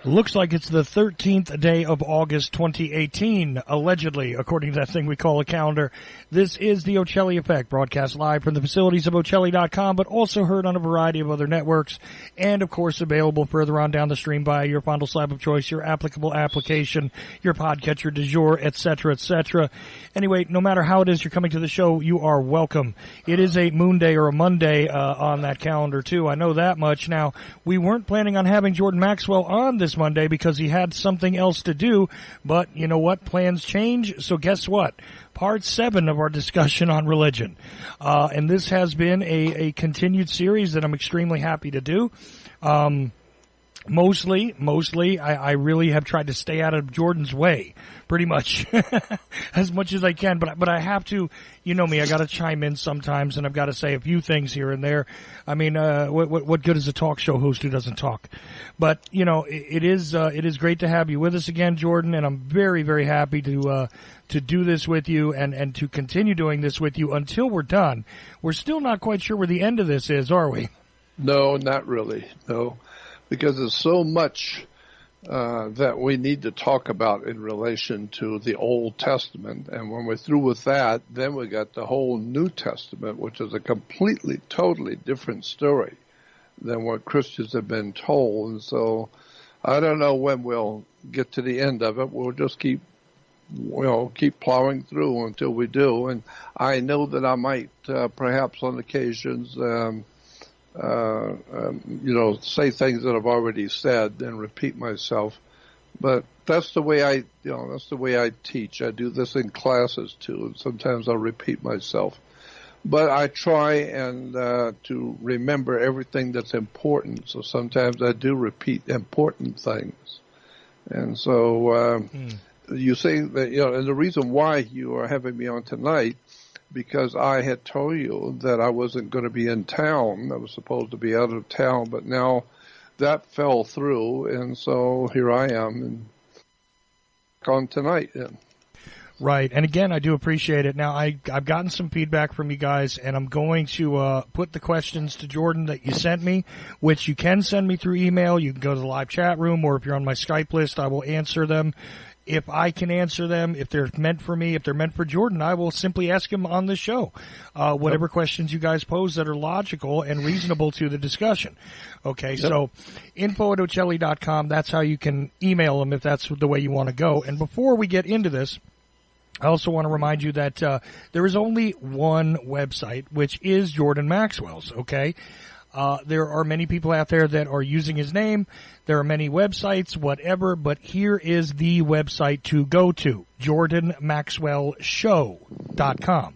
Looks like it's the 13th day of August 2018, allegedly, according to that thing we call a calendar. This is the Ocelli Effect, broadcast live from the facilities of Ocelli.com, but also heard on a variety of other networks, and, of course, available further on down the stream via your fondle slab of choice, your applicable application, your podcatcher du jour, etc., etc. Anyway, no matter how it is you're coming to the show, you are welcome. It is a Moon Day or a Monday on that calendar, too. I know that much. Now, we weren't planning on having Jordan Maxwell on this Monday because he had something else to do, but you know what? Plans change, so guess what? Part 7 of our discussion on religion. And this has been a continued series that I'm extremely happy to do. Mostly, I really have tried to stay out of Jordan's way, pretty much, as much as I can. But I have to, you know me, I got to chime in sometimes, and I've got to say a few things here and there. I mean, what good is a talk show host who doesn't talk? But you know, it is great to have you with us again, Jordan, and I'm very, very happy to do this with you and to continue doing this with you until we're done. We're still not quite sure where the end of this is, are we? No, not really. No. Because there's so much that we need to talk about in relation to the Old Testament. And when we're through with that, then we got the whole New Testament, which is a completely, totally different story than what Christians have been told. And so I don't know when we'll get to the end of it. We'll just keep plowing through until we do. And I know that I might perhaps on occasions say things that I've already said and repeat myself, but that's the way I teach. I do this in classes too, and sometimes I'll repeat myself. But I try and to remember everything that's important. So sometimes I do repeat important things, and so you say that and the reason why you are having me on tonight, because I had told you that I wasn't going to be in town. I was supposed to be out of town, but now that fell through, and so here I am and on tonight. Yeah. Right, and again, I do appreciate it. Now, I've gotten some feedback from you guys, and I'm going to put the questions to Jordan that you sent me, which you can send me through email. You can go to the live chat room, or if you're on my Skype list, I will answer them. If I can answer them, if they're meant for me, if they're meant for Jordan, I will simply ask him on the show. Whatever questions you guys pose that are logical and reasonable to the discussion. Okay, so info@ocelli.com, that's how you can email them if that's the way you want to go. And before we get into this, I also want to remind you that there is only one website, which is Jordan Maxwell's, okay? There are many people out there that are using his name. There are many websites, whatever, but here is the website to go to, jordanmaxwellshow.com.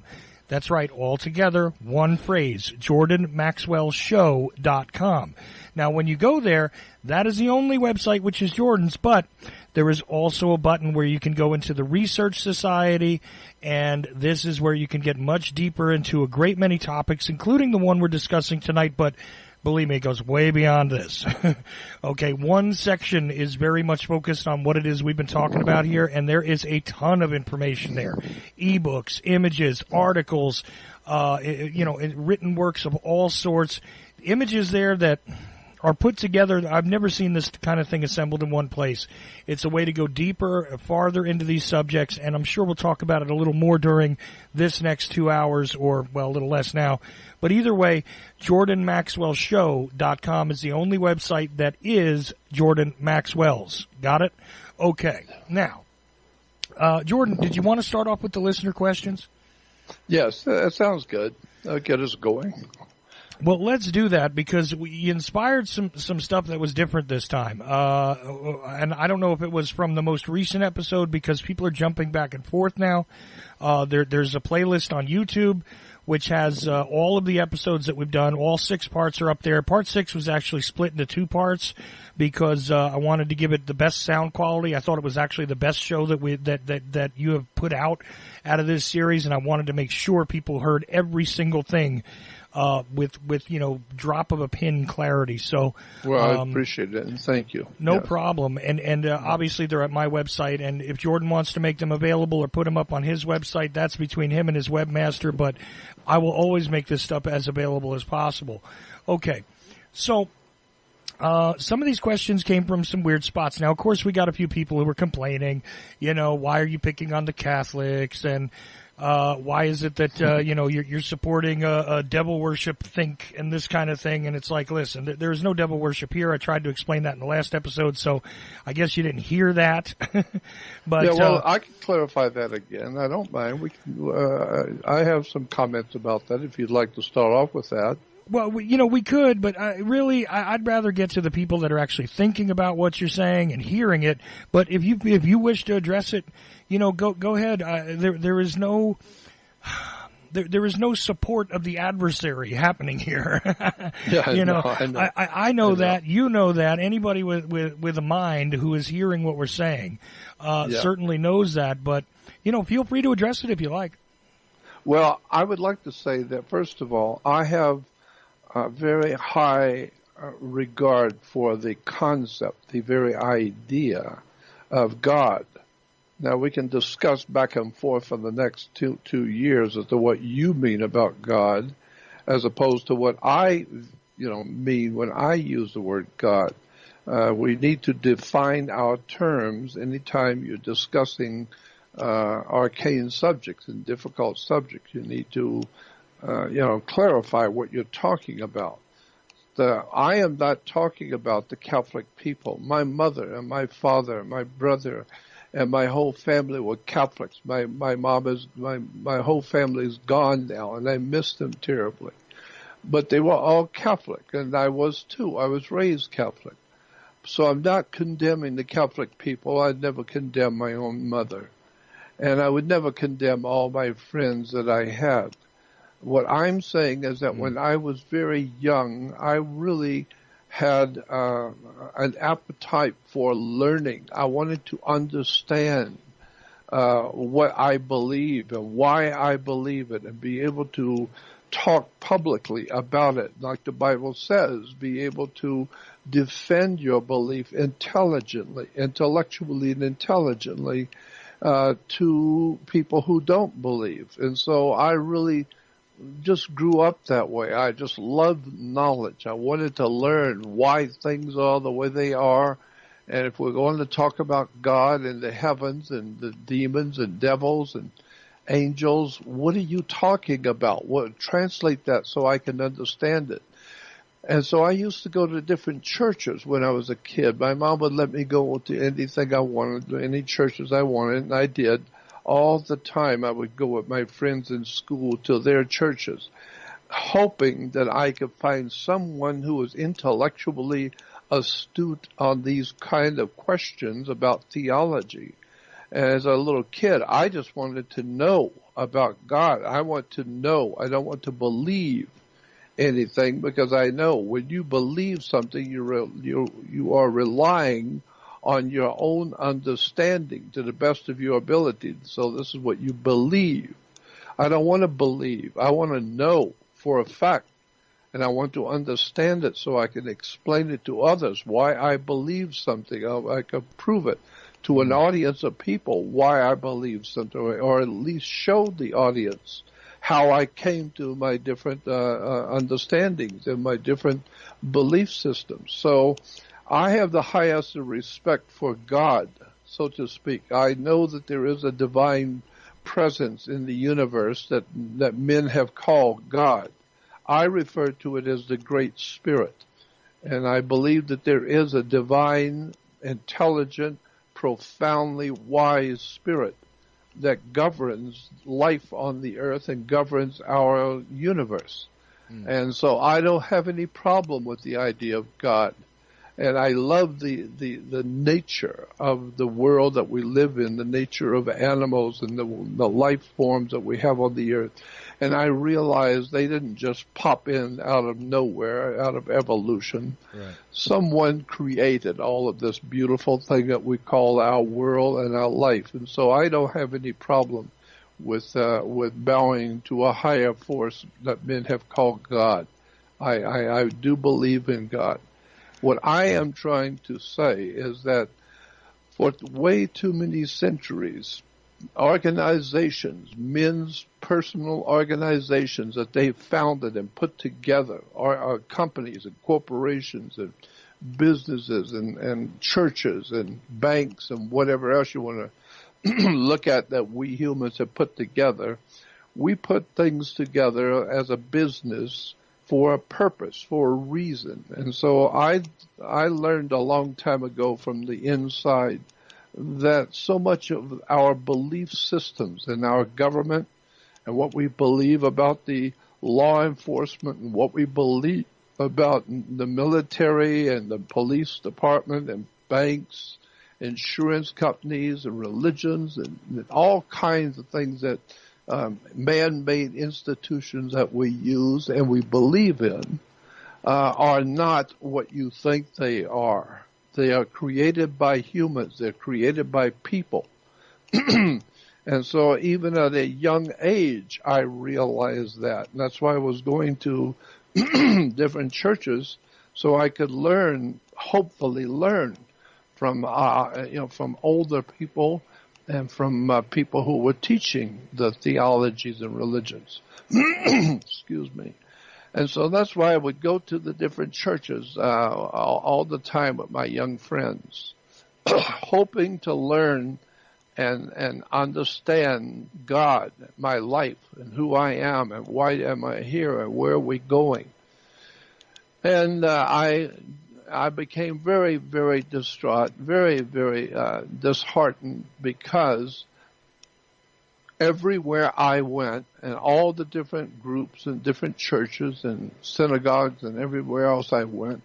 That's right, all together, one phrase, jordanmaxwellshow.com. Now, when you go there, that is the only website which is Jordan's, but there is also a button where you can go into the Research Society, and this is where you can get much deeper into a great many topics, including the one we're discussing tonight, but believe me, it goes way beyond this. Okay, one section is very much focused on what it is we've been talking about here, and there is a ton of information there. E-books, images, articles, written works of all sorts, images there that are put together. I've never seen this kind of thing assembled in one place. It's a way to go deeper, farther into these subjects, and I'm sure we'll talk about it a little more during this next 2 hours, or, well, a little less now. But either way, jordanmaxwellshow.com is the only website that is Jordan Maxwell's. Got it? Okay. Now, Jordan, did you want to start off with the listener questions? Yes, that sounds good. That'll get us going. Well, let's do that because we inspired some stuff that was different this time. And I don't know if it was from the most recent episode because people are jumping back and forth now. There's a playlist on YouTube which has all of the episodes that we've done. All 6 parts are up there. Part 6 was actually split into 2 parts because I wanted to give it the best sound quality. I thought it was actually the best show that you have put out of this series, and I wanted to make sure people heard every single thing with drop of a pin clarity. So, well, I appreciate it, and thank you. No problem. And obviously they're at my website, and if Jordan wants to make them available or put them up on his website, that's between him and his webmaster, but I will always make this stuff as available as possible. Okay. So, some of these questions came from some weird spots. Now, of course, we got a few people who were complaining, why are you picking on the Catholics, and why is it that you're supporting a devil worship think and this kind of thing? And it's like, listen, there's no devil worship here. I tried to explain that in the last episode, so I guess you didn't hear that. But yeah, well, I can clarify that again. I don't mind. We can. I have some comments about that if you'd like to start off with that. Well, we could, but I'd rather get to the people that are actually thinking about what you're saying and hearing it. But if you wish to address it, go ahead. There is no support of the adversary happening here. Yeah, I know. I know that. You know that. Anybody with a mind who is hearing what we're saying certainly knows that. But feel free to address it if you like. Well, I would like to say that first of all, I have a very high regard for the concept, the very idea of God. Now, we can discuss back and forth for the next two years as to what you mean about God, as opposed to what I, mean when I use the word God. We need to define our terms anytime you're discussing arcane subjects and difficult subjects. You need to clarify what you're talking about. I am not talking about the Catholic people. My mother and my father and my brother and my whole family were Catholics. My whole family is gone now, and I miss them terribly. But they were all Catholic, and I was too. I was raised Catholic. So I'm not condemning the Catholic people. I'd never condemn my own mother. And I would never condemn all my friends that I had. What I'm saying is that when I was very young, I really had an appetite for learning. I wanted to understand what I believe and why I believe it, and be able to talk publicly about it. Like the Bible says, be able to defend your belief intellectually and intelligently to people who don't believe. And so I really just grew up that way. I just loved knowledge. I wanted to learn why things are the way they are. And if we're going to talk about God and the heavens and the demons and devils and angels, what are you talking about? Translate that so I can understand it. And so I used to go to different churches when I was a kid. My mom would let me go to anything I wanted, any churches I wanted, and I did. All the time I would go with my friends in school to their churches, hoping that I could find someone who was intellectually astute on these kind of questions about theology. And as a little kid, I just wanted to know about God. I want to know. I don't want to believe anything, because I know when you believe something, you are relying on your own understanding to the best of your ability. So this is what you believe. I don't want to believe. I want to know for a fact, and I want to understand it so I can explain it to others why I believe something. I can prove it to an audience of people why I believe something, or at least show the audience how I came to my different understandings and my different belief systems. So I have the highest respect for God, so to speak. I know that there is a divine presence in the universe that men have called God. I refer to it as the Great Spirit. And I believe that there is a divine, intelligent, profoundly wise spirit that governs life on the earth and governs our universe. And so I don't have any problem with the idea of God. And I love the nature of the world that we live in, the nature of animals and the life forms that we have on the earth. And I realize they didn't just pop in out of nowhere, out of evolution. Right. Someone created all of this beautiful thing that we call our world and our life. And so I don't have any problem with bowing to a higher force that men have called God. I do believe in God. What I am trying to say is that for way too many centuries, organizations, men's personal organizations that they founded and put together, are companies and corporations and businesses and churches and banks and whatever else you want to look at that we humans have put together. We put things together as a business for a purpose, for a reason. And so I learned a long time ago from the inside that so much of our belief systems in our government and what we believe about the law enforcement and what we believe about the military and the police department and banks, insurance companies and religions and all kinds of things that man-made institutions that we use and we believe in are not what you think they are. They are created by humans. They're created by people. And so even at a young age, I realized that. And that's why I was going to different churches so I could learn, hopefully learn from, from older people and from people who were teaching the theologies and religions. Excuse me. And so that's why I would go to the different churches all the time with my young friends, hoping to learn and understand God, my life, and who I am, and why am I here, and where are we going. And I became very, very distraught, very, very disheartened, because everywhere I went, and all the different groups and different churches and synagogues and everywhere else I went,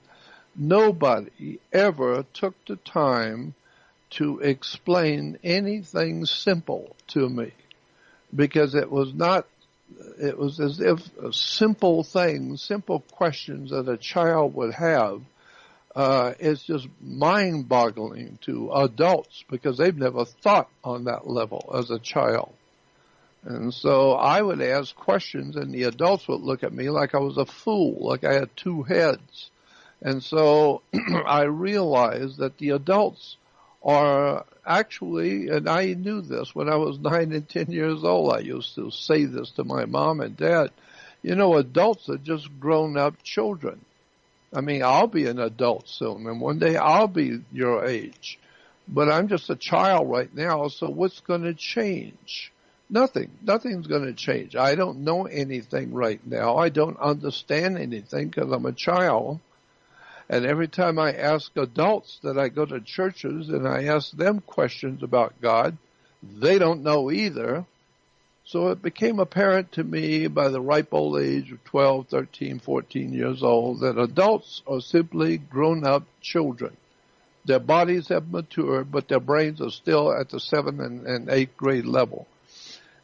nobody ever took the time to explain anything simple to me, because it was as if simple things, simple questions that a child would have, it's just mind-boggling to adults because they've never thought on that level as a child. And so I would ask questions, and the adults would look at me like I was a fool, like I had two heads. And so I realized that the adults are actually, and I knew this when I was 9 and 10 years old. I used to say this to my mom and dad. You know, adults are just grown-up children. I mean, I'll be an adult soon, and one day I'll be your age. But I'm just a child right now, so what's going to change? Nothing. Nothing's going to change. I don't know anything right now. I don't understand anything because I'm a child. And every time I ask adults that I go to churches and I ask them questions about God, they don't know either. So it became apparent to me by the ripe old age of 12, 13, 14 years old that adults are simply grown-up children. Their bodies have matured, but their brains are still at the 7th and 8th grade level.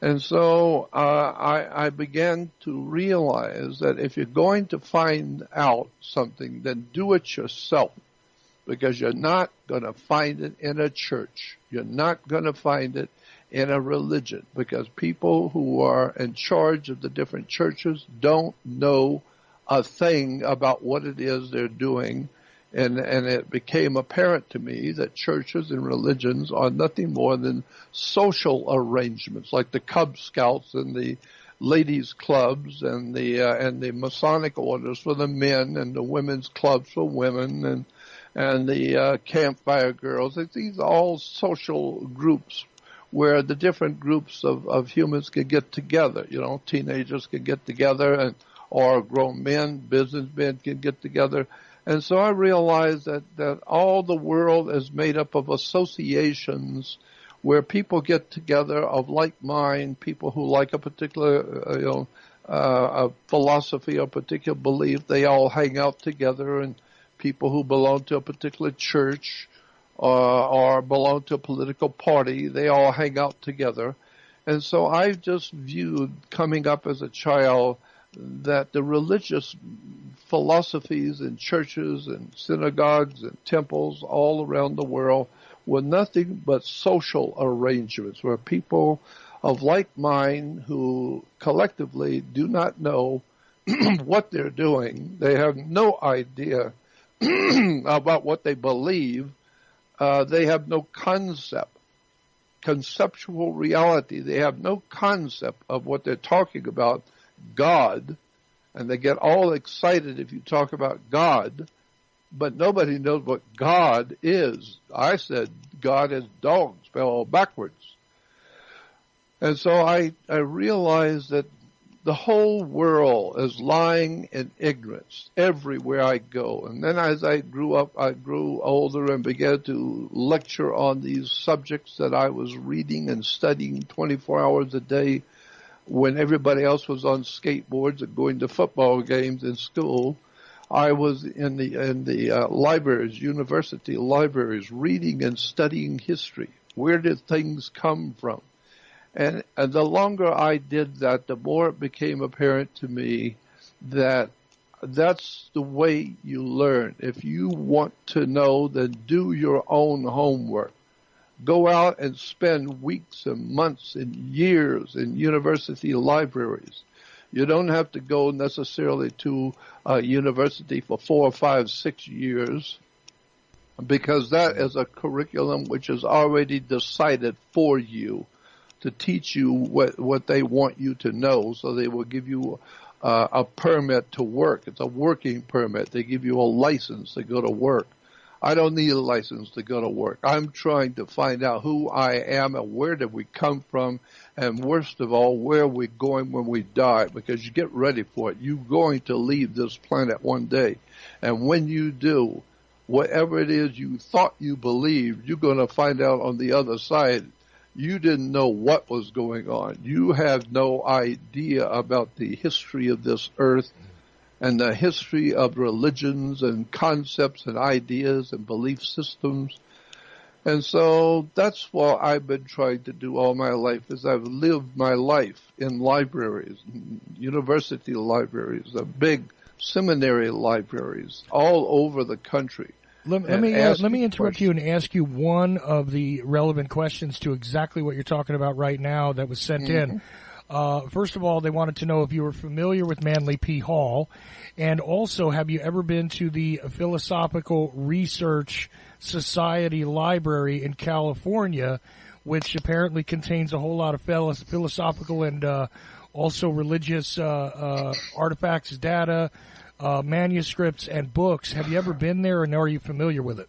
And so I began to realize that if you're going to find out something, then do it yourself, because you're not going to find it in a church. You're not going to find it in a religion, because people who are in charge of the different churches don't know a thing about what it is they're doing. And it became apparent to me that churches and religions are nothing more than social arrangements, like the Cub Scouts and the ladies' clubs and the Masonic orders for the men and the women's clubs for women and the campfire girls. These are all social groups where the different groups of humans can get together. You know, teenagers can get together, or grown men, businessmen can get together. And so I realized that all the world is made up of associations where people get together of like mind, people who like a particular, a philosophy or particular belief. They all hang out together, and people who belong to a particular church or belong to a political party, they all hang out together. And so I just viewed, coming up as a child, that the religious philosophies in churches and synagogues and temples all around the world were nothing but social arrangements where people of like mind who collectively do not know what they're doing, they have no idea about what they believe, they have no conceptual reality, they have no concept of what they're talking about, God, and they get all excited if you talk about God, but nobody knows what God is. I said God is dog, spelled backwards. And so I realized that the whole world is lying in ignorance everywhere I go. And then as I grew up, I grew older and began to lecture on these subjects that I was reading and studying 24 hours a day when everybody else was on skateboards and going to football games in school. I was in the libraries, university libraries, reading and studying history. Where did things come from? And the longer I did that, the more it became apparent to me that that's the way you learn. If you want to know, then do your own homework. Go out and spend weeks and months and years in university libraries. You don't have to go necessarily to a university for 4, 5, 6 years, because that is a curriculum which is already decided for you to teach you what they want you to know. So they will give you a permit to work. It's a working permit. They give you a license to go to work. I don't need a license to go to work. I'm trying to find out who I am and where did we come from, and worst of all, where are we going when we die, because you get ready for it. You're going to leave this planet one day. And when you do, whatever it is you thought you believed, you're going to find out on the other side you didn't know what was going on. You have no idea about the history of this earth and the history of religions and concepts and ideas and belief systems. And so that's what I've been trying to do all my life, is I've lived my life in libraries, university libraries, the big seminary libraries all over the country. Let me interrupt you and ask you one of the relevant questions to exactly what you're talking about right now that was sent in. First of all, they wanted to know if you were familiar with Manly P. Hall, and also, have you ever been to the Philosophical Research Society Library in California, which apparently contains a whole lot of philosophical and also religious artifacts, data, manuscripts, and books. Have you ever been there, and are you familiar with it?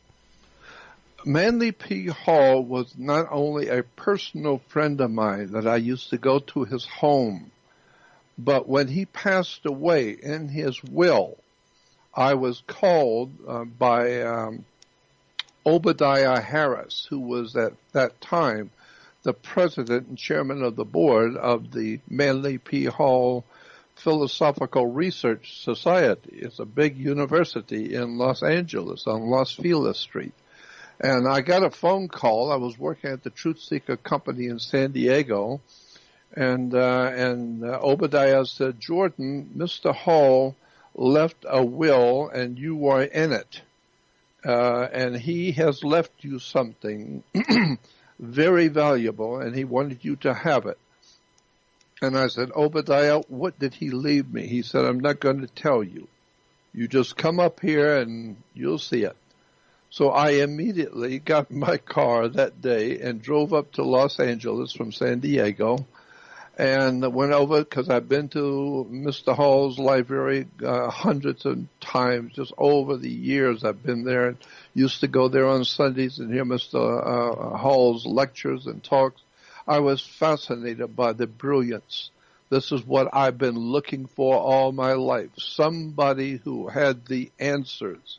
Manly P. Hall was not only a personal friend of mine that I used to go to his home, but when he passed away, in his will, I was called by Obadiah Harris, who was at that time the president and chairman of the board of the Manly P. Hall Philosophical Research Society. It's a big university in Los Angeles on Los Feliz Street. And I got a phone call. I was working at the Truth Seeker Company in San Diego, and Obadiah said, "Jordan, Mr. Hall left a will, and you were in it, and he has left you something very valuable, and he wanted you to have it." And I said, "Obadiah, what did he leave me?" He said, "I'm not going to tell you. You just come up here and you'll see it." So I immediately got in my car that day and drove up to Los Angeles from San Diego and went over, because I've been to Mr. Hall's library hundreds of times just over the years. I've been there and used to go there on Sundays and hear Mr. Hall's lectures and talks. I was fascinated by the brilliance. This is what I've been looking for all my life. Somebody who had the answers.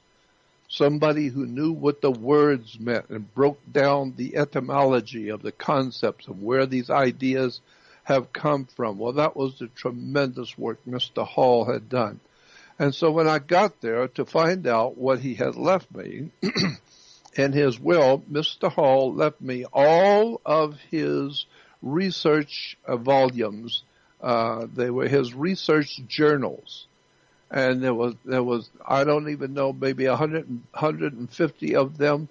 Somebody who knew what the words meant and broke down the etymology of the concepts and where these ideas have come from. Well, that was the tremendous work Mr. Hall had done. And so when I got there to find out what he had left me, in his will, Mr. Hall left me all of his research volumes. They were his research journals. And there was I don't even know, maybe 150 of them,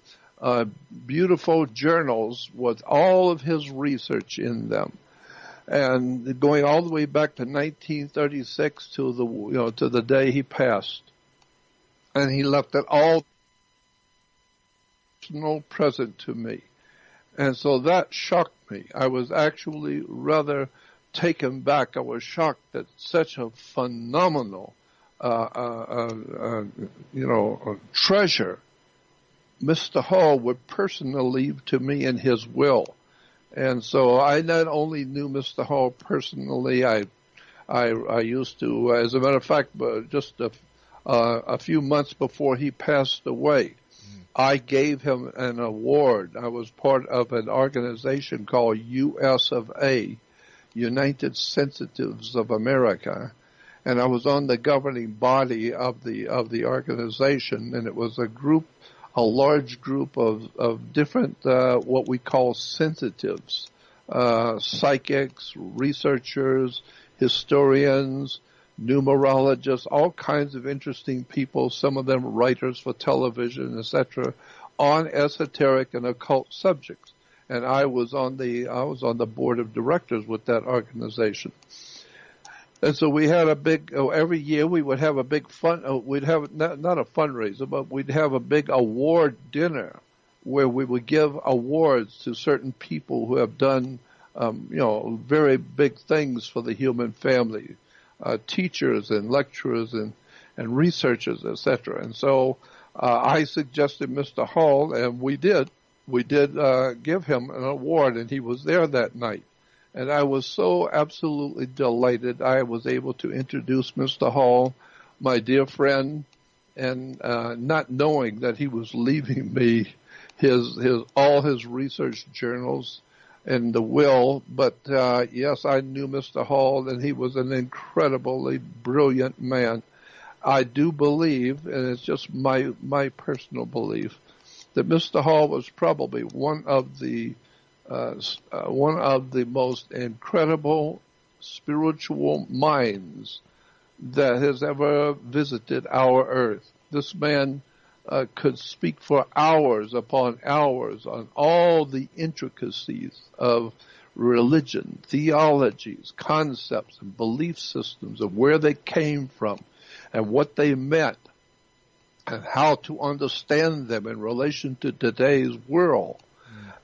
beautiful journals with all of his research in them, and going all the way back to 1936 to the day he passed. And he left it all personal present to me, and so that shocked me. I was actually rather taken back. I was shocked that such a phenomenal treasure, Mr. Hall would personally leave to me in his will. And so I not only knew Mr. Hall personally, I used to, as a matter of fact, just a few months before he passed away, I gave him an award. I was part of an organization called US of A, United Sensitives of America, and I was on the governing body of the organization, and it was a large group of different what we call sensitives, psychics, researchers, historians, numerologists, all kinds of interesting people, some of them writers for television, etc., on esoteric and occult subjects. And I was on the board of directors with that organization. And so we had a big, every year we would have a big we'd have not a fundraiser, but we'd have a big award dinner where we would give awards to certain people who have done, very big things for the human family, teachers and lecturers and researchers, etc. And so I suggested Mr. Hall, and we did give him an award, and he was there that night. And I was so absolutely delighted I was able to introduce Mr. Hall, my dear friend, and not knowing that he was leaving me all his research journals and the will. But yes, I knew Mr. Hall, and he was an incredibly brilliant man. I do believe, and it's just my personal belief, that Mr. Hall was probably one of the most incredible spiritual minds that has ever visited our earth. This man could speak for hours upon hours on all the intricacies of religion, theologies, concepts, and belief systems, of where they came from and what they meant and how to understand them in relation to today's world.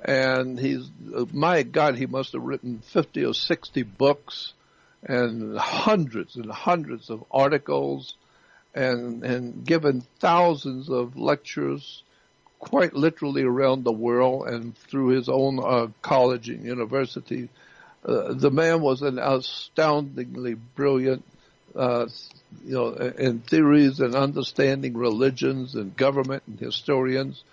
And my God, he must have written 50 or 60 books and hundreds of articles and given thousands of lectures quite literally around the world and through his own college and university. The man was an astoundingly brilliant, in theories and understanding religions and government and historians.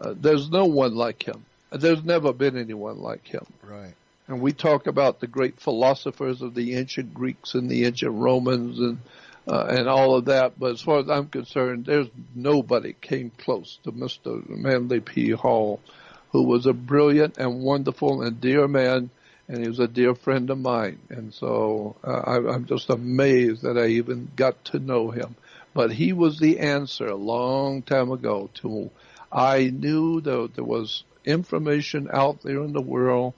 There's no one like him. There's never been anyone like him. Right. And we talk about the great philosophers of the ancient Greeks and the ancient Romans and all of that, but as far as I'm concerned, there's nobody came close to Mr. Manly P. Hall, who was a brilliant and wonderful and dear man, and he was a dear friend of mine. And so I'm just amazed that I even got to know him. But he was the answer a long time ago to, I knew that there was information out there in the world,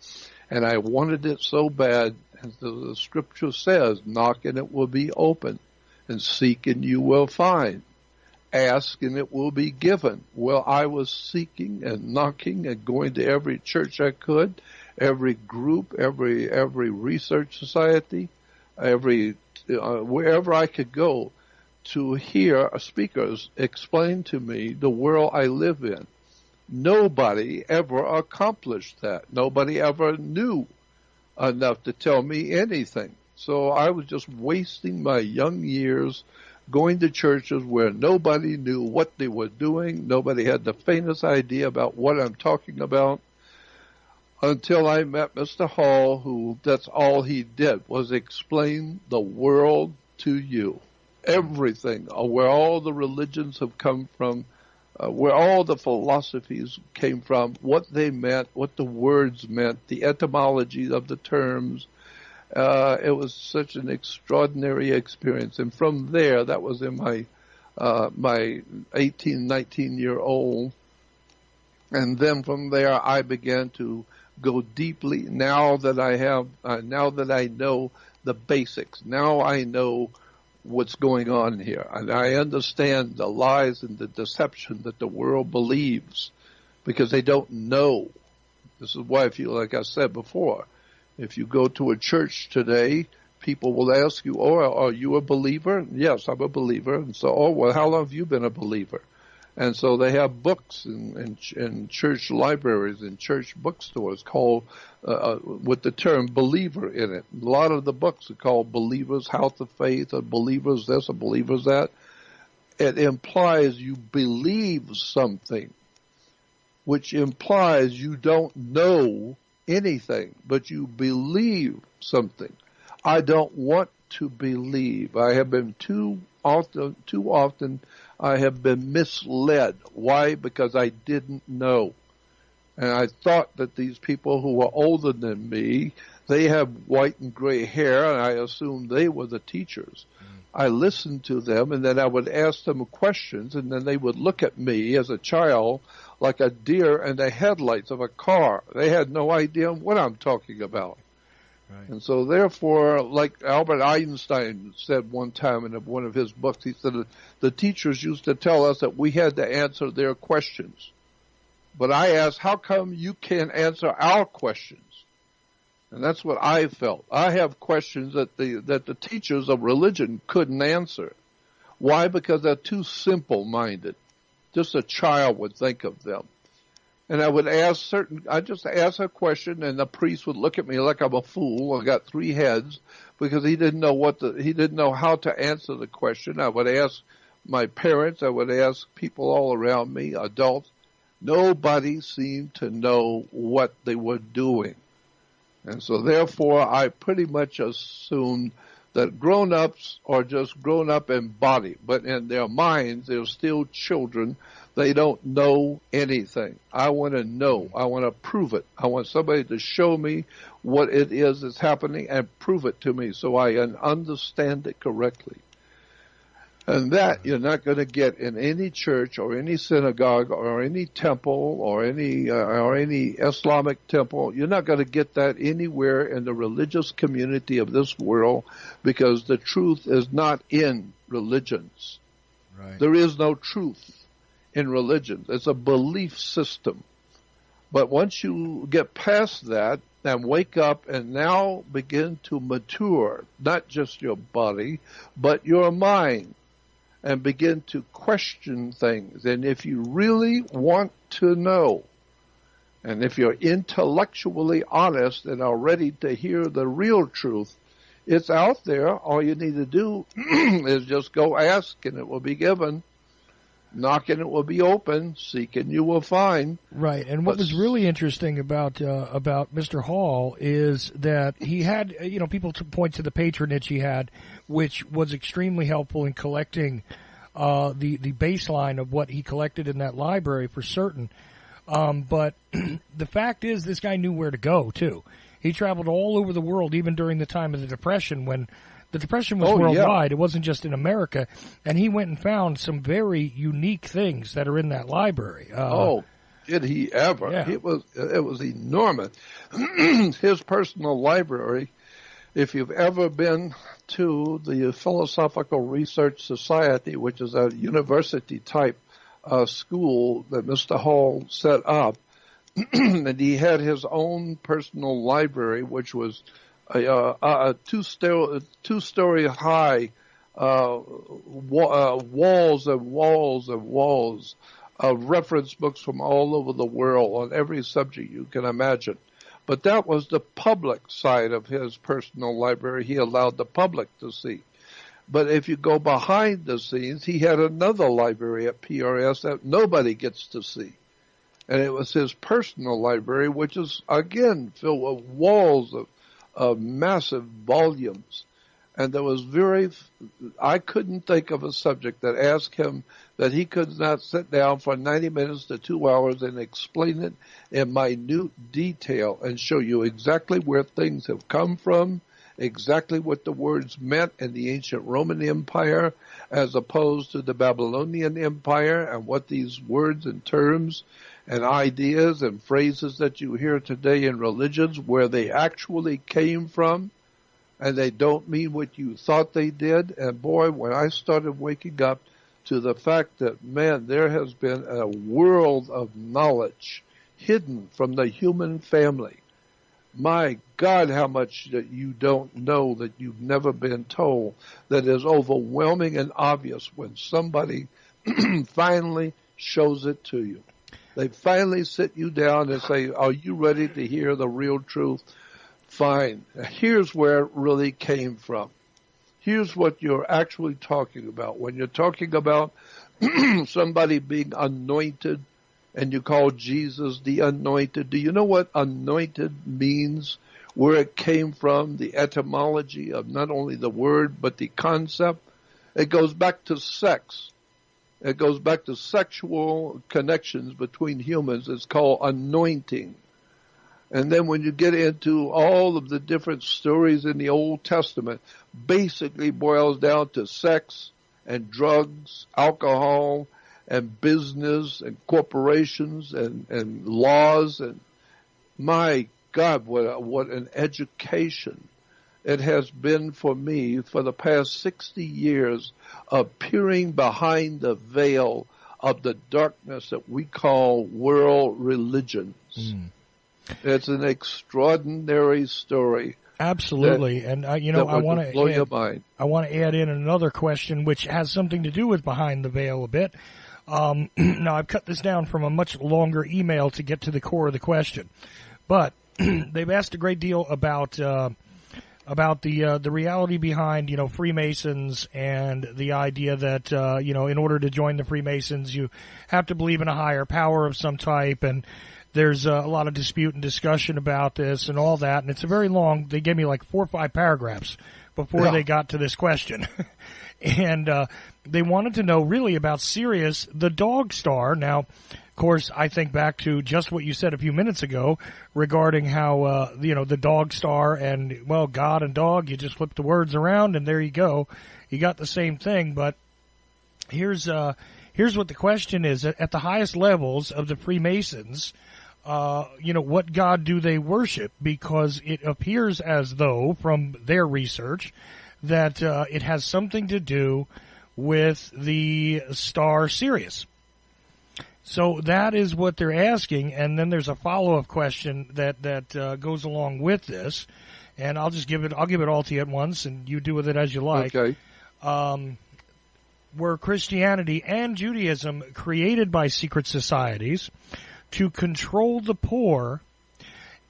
and I wanted it so bad. As the scripture says, knock and it will be open, and seek and you will find, ask and it will be given. Well, I was seeking and knocking and going to every church I could, every group, every research society, wherever I could go to hear speakers explain to me the world I live in. Nobody ever accomplished that. Nobody ever knew enough to tell me anything. So I was just wasting my young years going to churches where nobody knew what they were doing. Nobody had the faintest idea about what I'm talking about, until I met Mr. Hall, who that's all he did was explain the world to you. Everything, where all the religions have come from, where all the philosophies came from, what they meant, what the words meant, the etymology of the terms. It was such an extraordinary experience. And from there, that was in my 18, 19-year-old. And then from there, I began to go deeply. Now that I know the basics, now I know what's going on here. And I understand the lies and the deception that the world believes because they don't know. This is why I feel, like I said before, if you go to a church today, people will ask you, "Oh, are you a believer?" Yes, I'm a believer. And so, "Oh, well, how long have you been a believer?" And so they have books in church libraries and church bookstores called with the term believer in it. A lot of the books are called Believer's House of Faith, or Believer's this, or Believer's that. It implies you believe something, which implies you don't know anything, but you believe something. I don't want to believe. I have been too often I have been misled. Why? Because I didn't know. And I thought that these people who were older than me, they have white and gray hair, and I assumed they were the teachers. I listened to them, and then I would ask them questions, and then they would look at me as a child like a deer in the headlights of a car. They had no idea what I'm talking about. Right. And so therefore, like Albert Einstein said one time in one of his books, he said the teachers used to tell us that we had to answer their questions. But I asked, how come you can't answer our questions? And that's what I felt. I have questions that the teachers of religion couldn't answer. Why? Because they're too simple-minded. Just a child would think of them. And I would I just ask a question, and the priest would look at me like I'm a fool. I got 3 heads, because he didn't know how to answer the question. I would ask my parents. I would ask people all around me, adults. Nobody seemed to know what they were doing. And so therefore, I pretty much assumed that grown-ups are just grown-up in body, but in their minds, they're still children. They don't know anything. I want to know. I want to prove it. I want somebody to show me what it is that's happening and prove it to me so I can understand it correctly. And that you're not going to get in any church or any synagogue or any temple or any Islamic temple. You're not going to get that anywhere in the religious community of this world, because the truth is not in religions. Right. There is no truth in religions. It's a belief system. But once you get past that and wake up and now begin to mature, not just your body, but your mind, and begin to question things. And if you really want to know, and if you're intellectually honest and are ready to hear the real truth, it's out there. All you need to do is just go ask, and it will be given. Knock, and it will be open. Seek, and you will find. Right. And what was really interesting about Mr. Hall is that he had, people to point to the patronage he had, which was extremely helpful in collecting the baseline of what he collected in that library for certain. But the fact is, this guy knew where to go too. He traveled all over the world, even during the time of the Depression, when the Depression was worldwide. Yeah. It wasn't just in America. And he went and found some very unique things that are in that library. Did he ever? Yeah. It was enormous. His personal library, if you've ever been to the Philosophical Research Society, which is a university-type school that Mr. Hall set up, and he had his own personal library, which was a two-story high, walls and walls and walls of reference books from all over the world on every subject you can imagine. But that was the public side of his personal library. He allowed the public to see. But if you go behind the scenes, he had another library at PRS that nobody gets to see. And it was his personal library, which is, again, filled with walls of massive volumes. And there was I couldn't think of a subject that asked him that he could not sit down for 90 minutes to 2 hours and explain it in minute detail and show you exactly where things have come from, exactly what the words meant in the ancient Roman Empire as opposed to the Babylonian Empire, and what these words and terms and ideas and phrases that you hear today in religions, where they actually came from. And they don't mean what you thought they did. And boy, when I started waking up to the fact that, man, there has been a world of knowledge hidden from the human family. My God, how much that you don't know, that you've never been told, that is overwhelming and obvious when somebody finally shows it to you. They finally sit you down and say, are you ready to hear the real truth? Fine. Here's where it really came from. Here's what you're actually talking about. When you're talking about somebody being anointed and you call Jesus the anointed, do you know what anointed means? Where it came from, the etymology of not only the word but the concept? It goes back to sex. It goes back to sexual connections between humans. It's called anointing. And then when you get into all of the different stories in the Old Testament, basically boils down to sex and drugs, alcohol, and business and corporations and laws. And my God, what an education it has been for me for the past 60 years of peering behind the veil of the darkness that we call world religions. Mm. It's an extraordinary story. Absolutely, and I want to blow your mind. I want to add in another question, which has something to do with behind the veil a bit. Now, I've cut this down from a much longer email to get to the core of the question, but they've asked a great deal about the reality behind Freemasons and the idea that in order to join the Freemasons you have to believe in a higher power of some type, and there's a lot of dispute and discussion about this and all that, and it's a very long. They gave me like 4 or 5 paragraphs before they got to this question, and they wanted to know really about Sirius, the dog star. Now, of course, I think back to just what you said a few minutes ago regarding how, the dog star and, well, God and dog, you just flip the words around and there you go. You got the same thing. But here's what the question is. At the highest levels of the Freemasons, what God do they worship? Because it appears as though, from their research, that it has something to do with the star Sirius. So that is what they're asking, and then there's a follow-up question that goes along with this, and I'll give it all to you at once, and you do with it as you like. Okay. Were Christianity and Judaism created by secret societies to control the poor,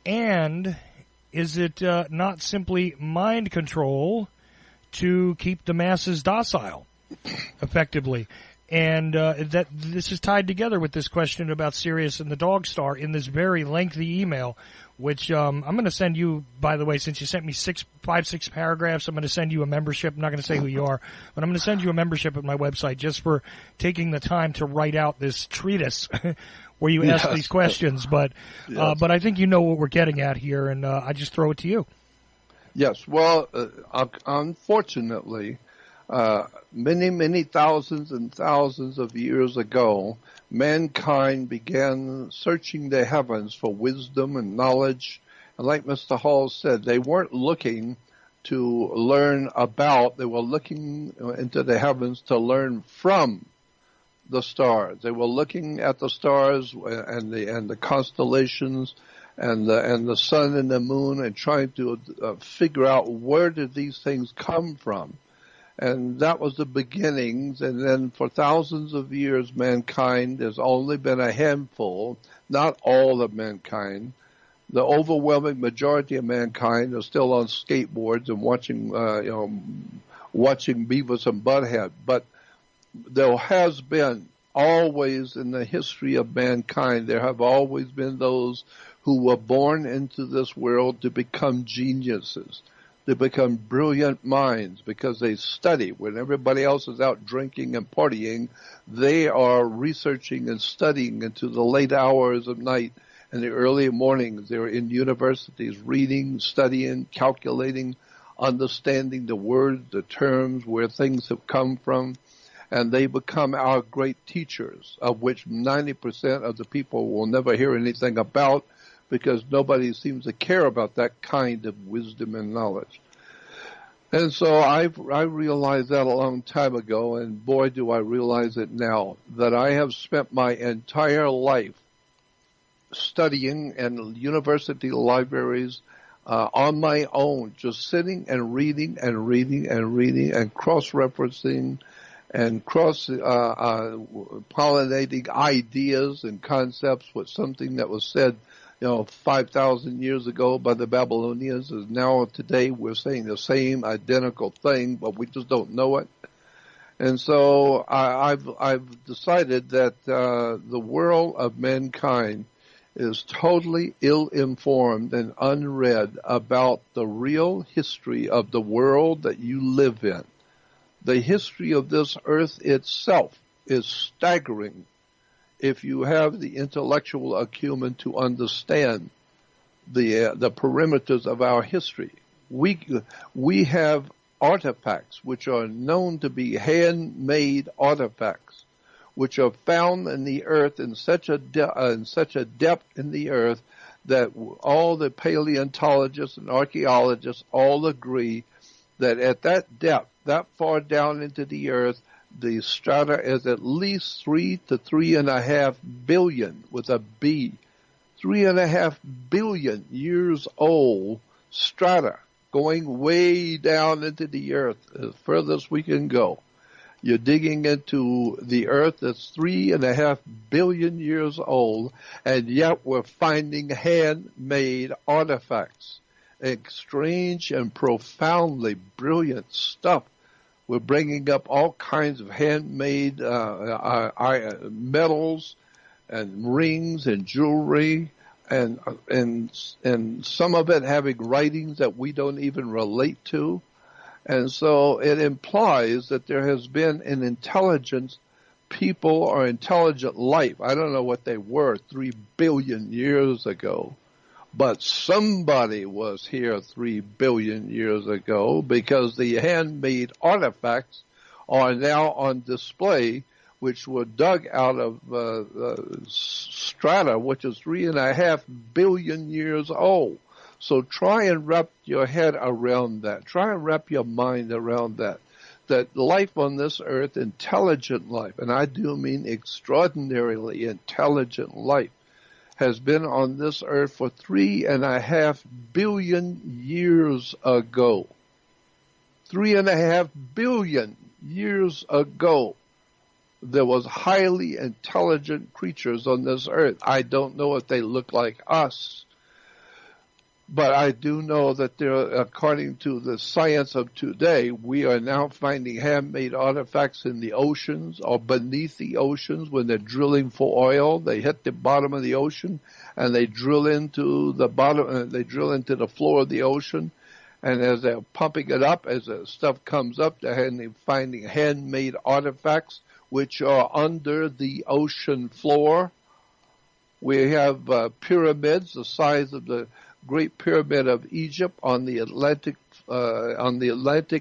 and is it not simply mind control to keep the masses docile, effectively? And that this is tied together with this question about Sirius and the dog star in this very lengthy email, which I'm going to send you, by the way, since you sent me 6 paragraphs, I'm going to send you a membership. I'm not going to say who you are, but I'm going to send you a membership at my website just for taking the time to write out this treatise where you ask these questions. But I think you know what we're getting at here, and I just throw it to you. Yes. Well, unfortunately, many thousands and thousands of years ago, mankind began searching the heavens for wisdom and knowledge. And like Mr. Hall said, they weren't looking to learn about, they were looking into the heavens to learn from the stars. They were looking at the stars and the constellations and the sun and the moon and trying to figure out where did these things come from. And that was the beginnings. And then for thousands of years, mankind has only been a handful, not all of mankind. The overwhelming majority of mankind are still on skateboards and watching Beavis and Butthead. But there has been always in the history of mankind, there have always been those who were born into this world to become geniuses, to become brilliant minds, because they study. When everybody else is out drinking and partying, they are researching and studying into the late hours of night and the early mornings. They're in universities reading, studying, calculating, understanding the words, the terms, where things have come from. And they become our great teachers, of which 90% of the people will never hear anything about, because nobody seems to care about that kind of wisdom and knowledge. And so I realized that a long time ago, and boy, do I realize it now, that I have spent my entire life studying in university libraries on my own, just sitting and reading and reading and reading and cross-referencing and cross-pollinating ideas and concepts with something that was said, 5,000 years ago by the Babylonians. Is now today we're saying the same identical thing, but we just don't know it. And so I've decided that the world of mankind is totally ill-informed and unread about the real history of the world that you live in. The history of this earth itself is staggering if you have the intellectual acumen to understand the perimeters of our history. We have artifacts which are known to be handmade artifacts, which are found in the earth in such a depth in the earth that all the paleontologists and archaeologists all agree that at that depth, that far down into the earth, the strata is at least 3 to 3.5 billion with a B, 3.5 billion years old strata going way down into the earth as furthest we can go. You're digging into the earth that's 3.5 billion years old, and yet we're finding handmade artifacts, strange and profoundly brilliant stuff. We're bringing up all kinds of handmade metals and rings and jewelry, and some of it having writings that we don't even relate to. And so it implies that there has been an intelligent people or intelligent life. I don't know what they were 3 billion years ago, but somebody was here 3 billion years ago, because the handmade artifacts are now on display, which were dug out of strata, which is 3.5 billion years old. So try and wrap your head around that. Try and wrap your mind around that. That life on this earth, intelligent life, and I do mean extraordinarily intelligent life, has been on this earth for 3.5 billion years ago. 3.5 billion years ago, there was highly intelligent creatures on this earth. I don't know if they look like us, but I do know that according to the science of today, we are now finding handmade artifacts in the oceans or beneath the oceans. When they're drilling for oil, they hit the bottom of the ocean and they drill into the bottom. They drill into the floor of the ocean, and as they're pumping it up, as the stuff comes up, they're finding handmade artifacts which are under the ocean floor. We have pyramids the size of the Great Pyramid of Egypt on the Atlantic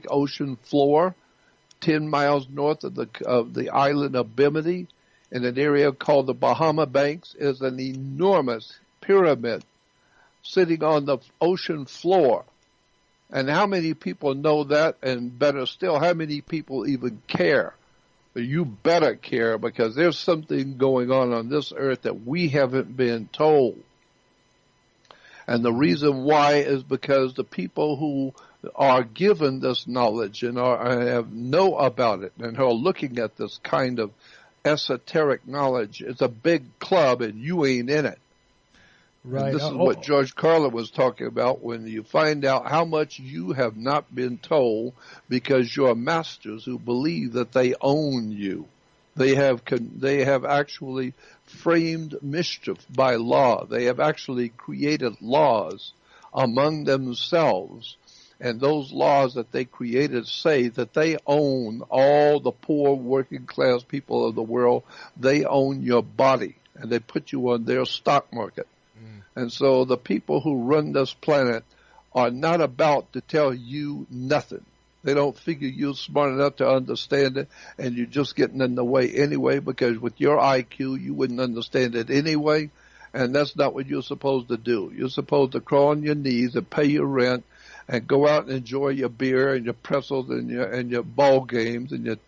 Ocean floor, 10 miles north of the island of Bimini, in an area called the Bahama Banks, is an enormous pyramid sitting on the ocean floor. And how many people know that? And better still, how many people even care? You better care, because there's something going on this earth that we haven't been told. And the reason why is because the people who are given this knowledge and know about it and are looking at this kind of esoteric knowledge, it's a big club and you ain't in it. Right. And this is what George Carlin was talking about, when you find out how much you have not been told because your masters who believe that they own you. They have actually framed mischief by law. They have actually created laws among themselves, and those laws that they created say that they own all the poor working class people of the world. They own your body, and they put you on their stock market. And so the people who run this planet are not about to tell you nothing. They don't figure you're smart enough to understand it, and you're just getting in the way anyway, because with your IQ, you wouldn't understand it anyway, and that's not what you're supposed to do. You're supposed to crawl on your knees and pay your rent and go out and enjoy your beer and your pretzels and your ball games and your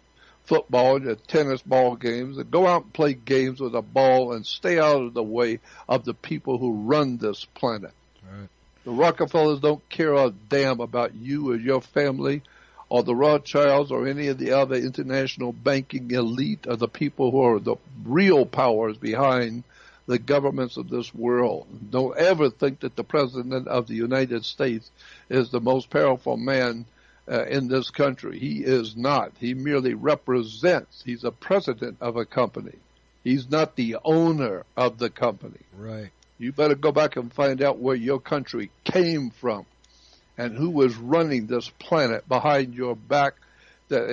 football and your tennis ball games, and go out and play games with a ball and stay out of the way of the people who run this planet. Right. The Rockefellers don't care a damn about you or your family or the Rothschilds or any of the other international banking elite or the people who are the real powers behind the governments of this world. Don't ever think that the President of the United States is the most powerful man in this country. He is not. He merely represents. He's a president of a company. He's not the owner of the company. Right. You better go back and find out where your country came from and who is running this planet behind your back that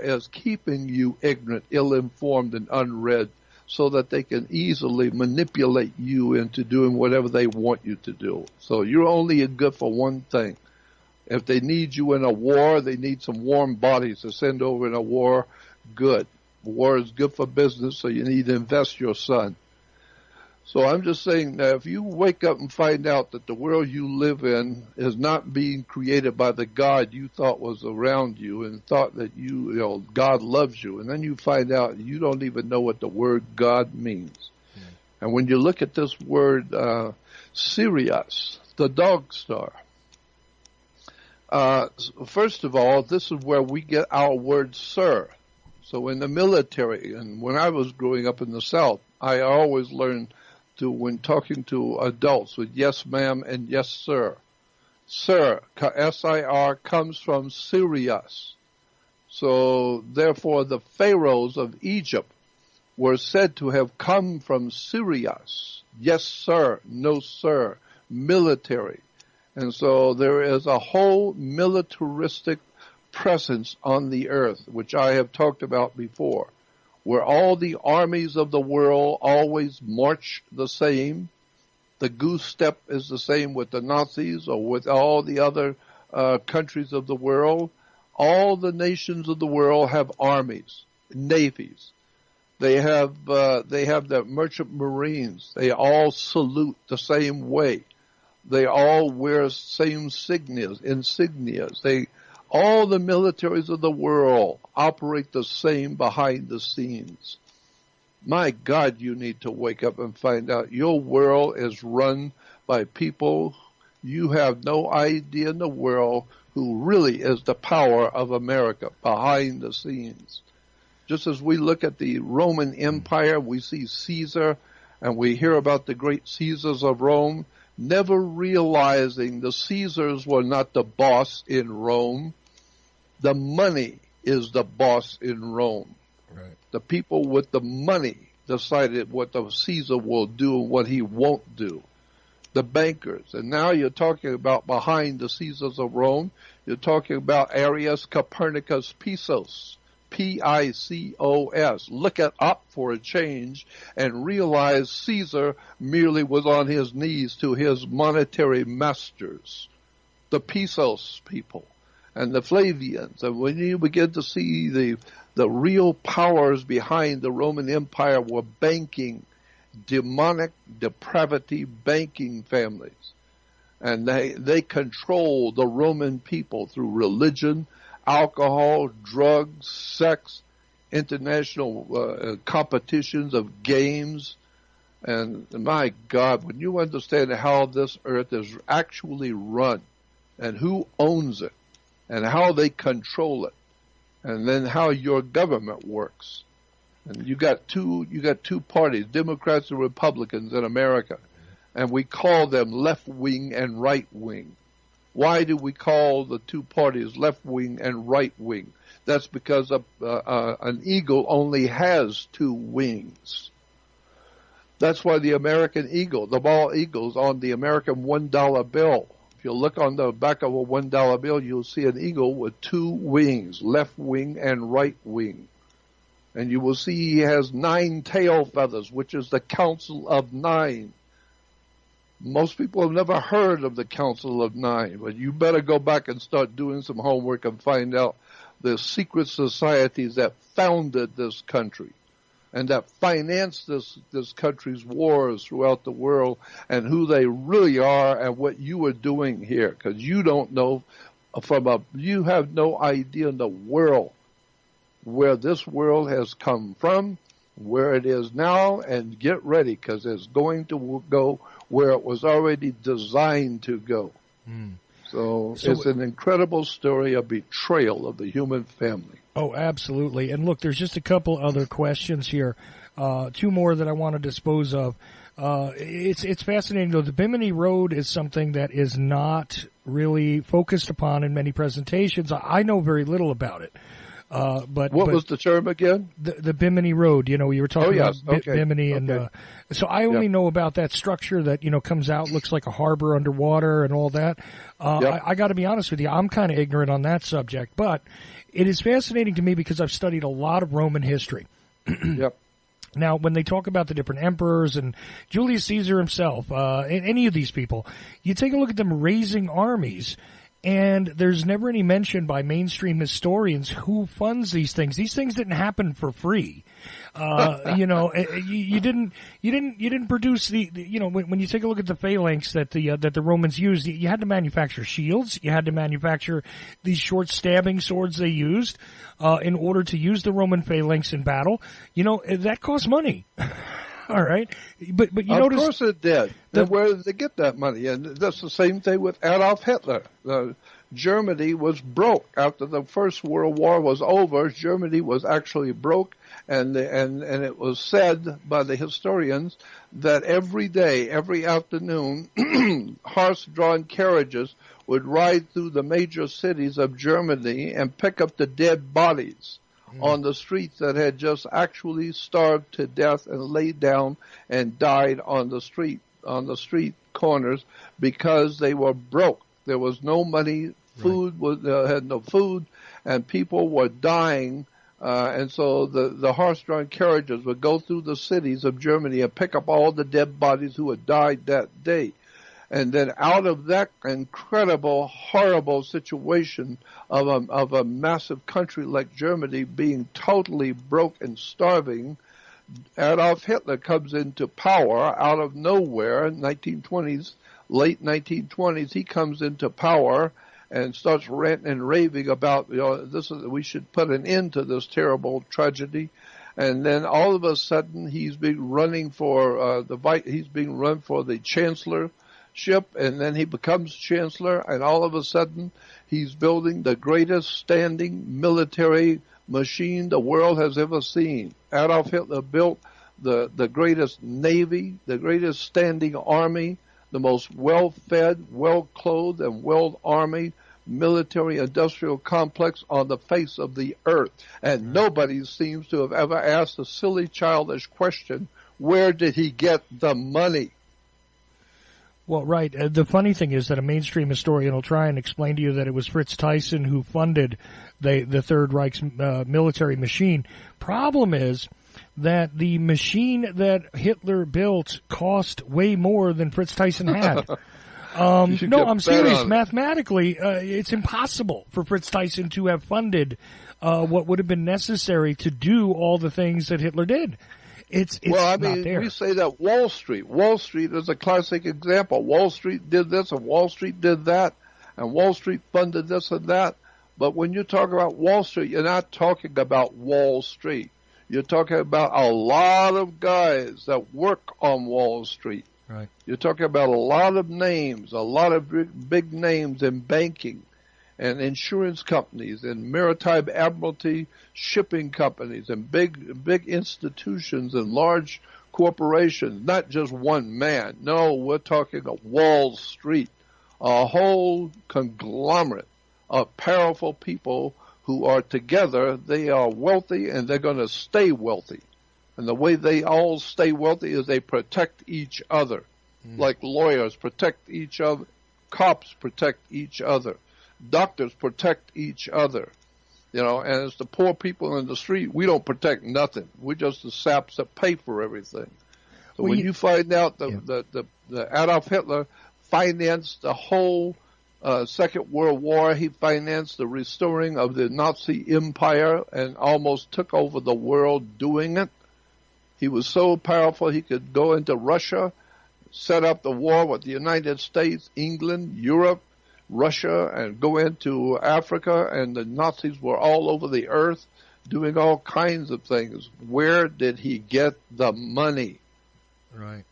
is keeping you ignorant, ill-informed, and unread so that they can easily manipulate you into doing whatever they want you to do. So you're only good for one thing. If they need you in a war, they need some warm bodies to send over in a war, good. War is good for business, so you need to invest your son. So I'm just saying that if you wake up and find out that the world you live in is not being created by the God you thought was around you and thought that God loves you, and then you find out you don't even know what the word God means. And when you look at this word Sirius, the dog star, first of all, this is where we get our word sir. So in the military, and when I was growing up in the South, I always learned when talking to adults with yes ma'am and yes sir. Sir, S-I-R, comes from Sirius. So therefore the pharaohs of Egypt were said to have come from Sirius. Yes sir, no sir, military. And so there is a whole militaristic presence on the earth, which I have talked about before, where all the armies of the world always march the same. The goose step is the same with the Nazis or with all the other countries of the world. All the nations of the world have armies, navies. They have the merchant marines. They all salute the same way. They all wear same insignias. All the militaries of the world operate the same behind the scenes. My God, you need to wake up and find out your world is run by people you have no idea in the world who really is the power of America behind the scenes. Just as we look at the Roman Empire, we see Caesar and we hear about the great Caesars of Rome, never realizing the Caesars were not the boss in Rome. The money is the boss in Rome. Right. The people with the money decided what the Caesar will do and what he won't do. The bankers. And now you're talking about behind the Caesars of Rome, you're talking about Arius Copernicus Pisos, P-I-C-O-S. Look it up for a change and realize Caesar merely was on his knees to his monetary masters, the Pisos people and the Flavians. And when you begin to see the real powers behind the Roman Empire were banking, demonic depravity banking families. And they control the Roman people through religion, alcohol, drugs, sex, international competitions of games. And my God, when you understand how this earth is actually run and who owns it and how they control it, and then how your government works. And you got two parties, Democrats and Republicans in America, and we call them left wing and right wing. Why do we call the two parties left wing and right wing? That's because an eagle only has two wings. That's why the American eagle, the bald eagle's on the American $1 bill. If you look on the back of a $1 bill, you'll see an eagle with two wings, left wing and right wing. And you will see he has 9 tail feathers, which is the Council of 9. Most people have never heard of the Council of 9, but you better go back and start doing some homework and find out the secret societies that founded this country and that financed this country's wars throughout the world and who they really are and what you are doing here, because you don't know you have no idea in the world where this world has come from, where it is now, and get ready, because it's going to go where it was already designed to go. So it's an incredible story of betrayal of the human family. Oh, absolutely. And look, there's just a couple other questions here. Two more that I want to dispose of. It's fascinating, though. The Bimini Road is something that is not really focused upon in many presentations. I know very little about it. But what was the term again? The Bimini Road. You were talking about Bimini, and so I only know about that structure that comes out, looks like a harbor underwater, and all that. I got to be honest with you, I'm kind of ignorant on that subject, but it is fascinating to me because I've studied a lot of Roman history. Now, when they talk about the different emperors and Julius Caesar himself, any of these people, you take a look at them raising armies. And there's never any mention by mainstream historians who funds these things. These things didn't happen for free. You didn't produce when you take a look at the phalanx that the Romans used, you had to manufacture shields. You had to manufacture these short stabbing swords they used, in order to use the Roman phalanx in battle. That cost money. All right, but notice, of course it did. And where did they get that money? And that's the same thing with Adolf Hitler. Germany was broke after the First World War was over. Germany was actually broke, and it was said by the historians that every day, every afternoon, horse-drawn carriages would ride through the major cities of Germany and pick up the dead bodies on the streets that had just actually starved to death and laid down and died on the street corners, because they were broke. There was no money, food had no food, and people were dying. And so the horse-drawn carriages would go through the cities of Germany and pick up all the dead bodies who had died that day. And then out of that incredible, horrible situation of a massive country like Germany being totally broke and starving, Adolf Hitler comes into power out of nowhere in late 1920s. He comes into power and starts ranting and raving about, we should put an end to this terrible tragedy. And then all of a sudden he's being run for the chancellorship, and then he becomes chancellor, and all of a sudden he's building the greatest standing military machine the world has ever seen. Adolf Hitler built the greatest navy, the greatest standing army, the most well-fed, well-clothed, and well-armed military industrial complex on the face of the earth. And nobody seems to have ever asked a silly, childish question, where did he get the money? Well, right. The funny thing is that a mainstream historian will try and explain to you that it was Fritz Tyson who funded the Third Reich's military machine. Problem is that the machine that Hitler built cost way more than Fritz Tyson had. No, I'm serious. Mathematically, it's impossible for Fritz Tyson to have funded what would have been necessary to do all the things that Hitler did. It's not there. We say that Wall Street is a classic example. Wall Street did this and Wall Street did that, and Wall Street funded this and that. But when you talk about Wall Street, you're not talking about Wall Street. You're talking about a lot of guys that work on Wall Street. Right. You're talking about a lot of names, a lot of big names in banking and insurance companies and maritime admiralty shipping companies and big institutions and large corporations, not just one man. No, we're talking of Wall Street, a whole conglomerate of powerful people who are together. They are wealthy and they're going to stay wealthy. And the way they all stay wealthy is they protect each other, like lawyers protect each other, cops protect each other, doctors protect each other. And as the poor people in the street, we don't protect nothing. We're just the saps that pay for everything. So when you find out the Adolf Hitler financed the whole Second World War, he financed the restoring of the Nazi Empire and almost took over the world doing it. He was so powerful he could go into Russia, set up the war with the United States, England, Europe, Russia, and go into Africa, and the Nazis were all over the earth doing all kinds of things. Where did he get the money? Right.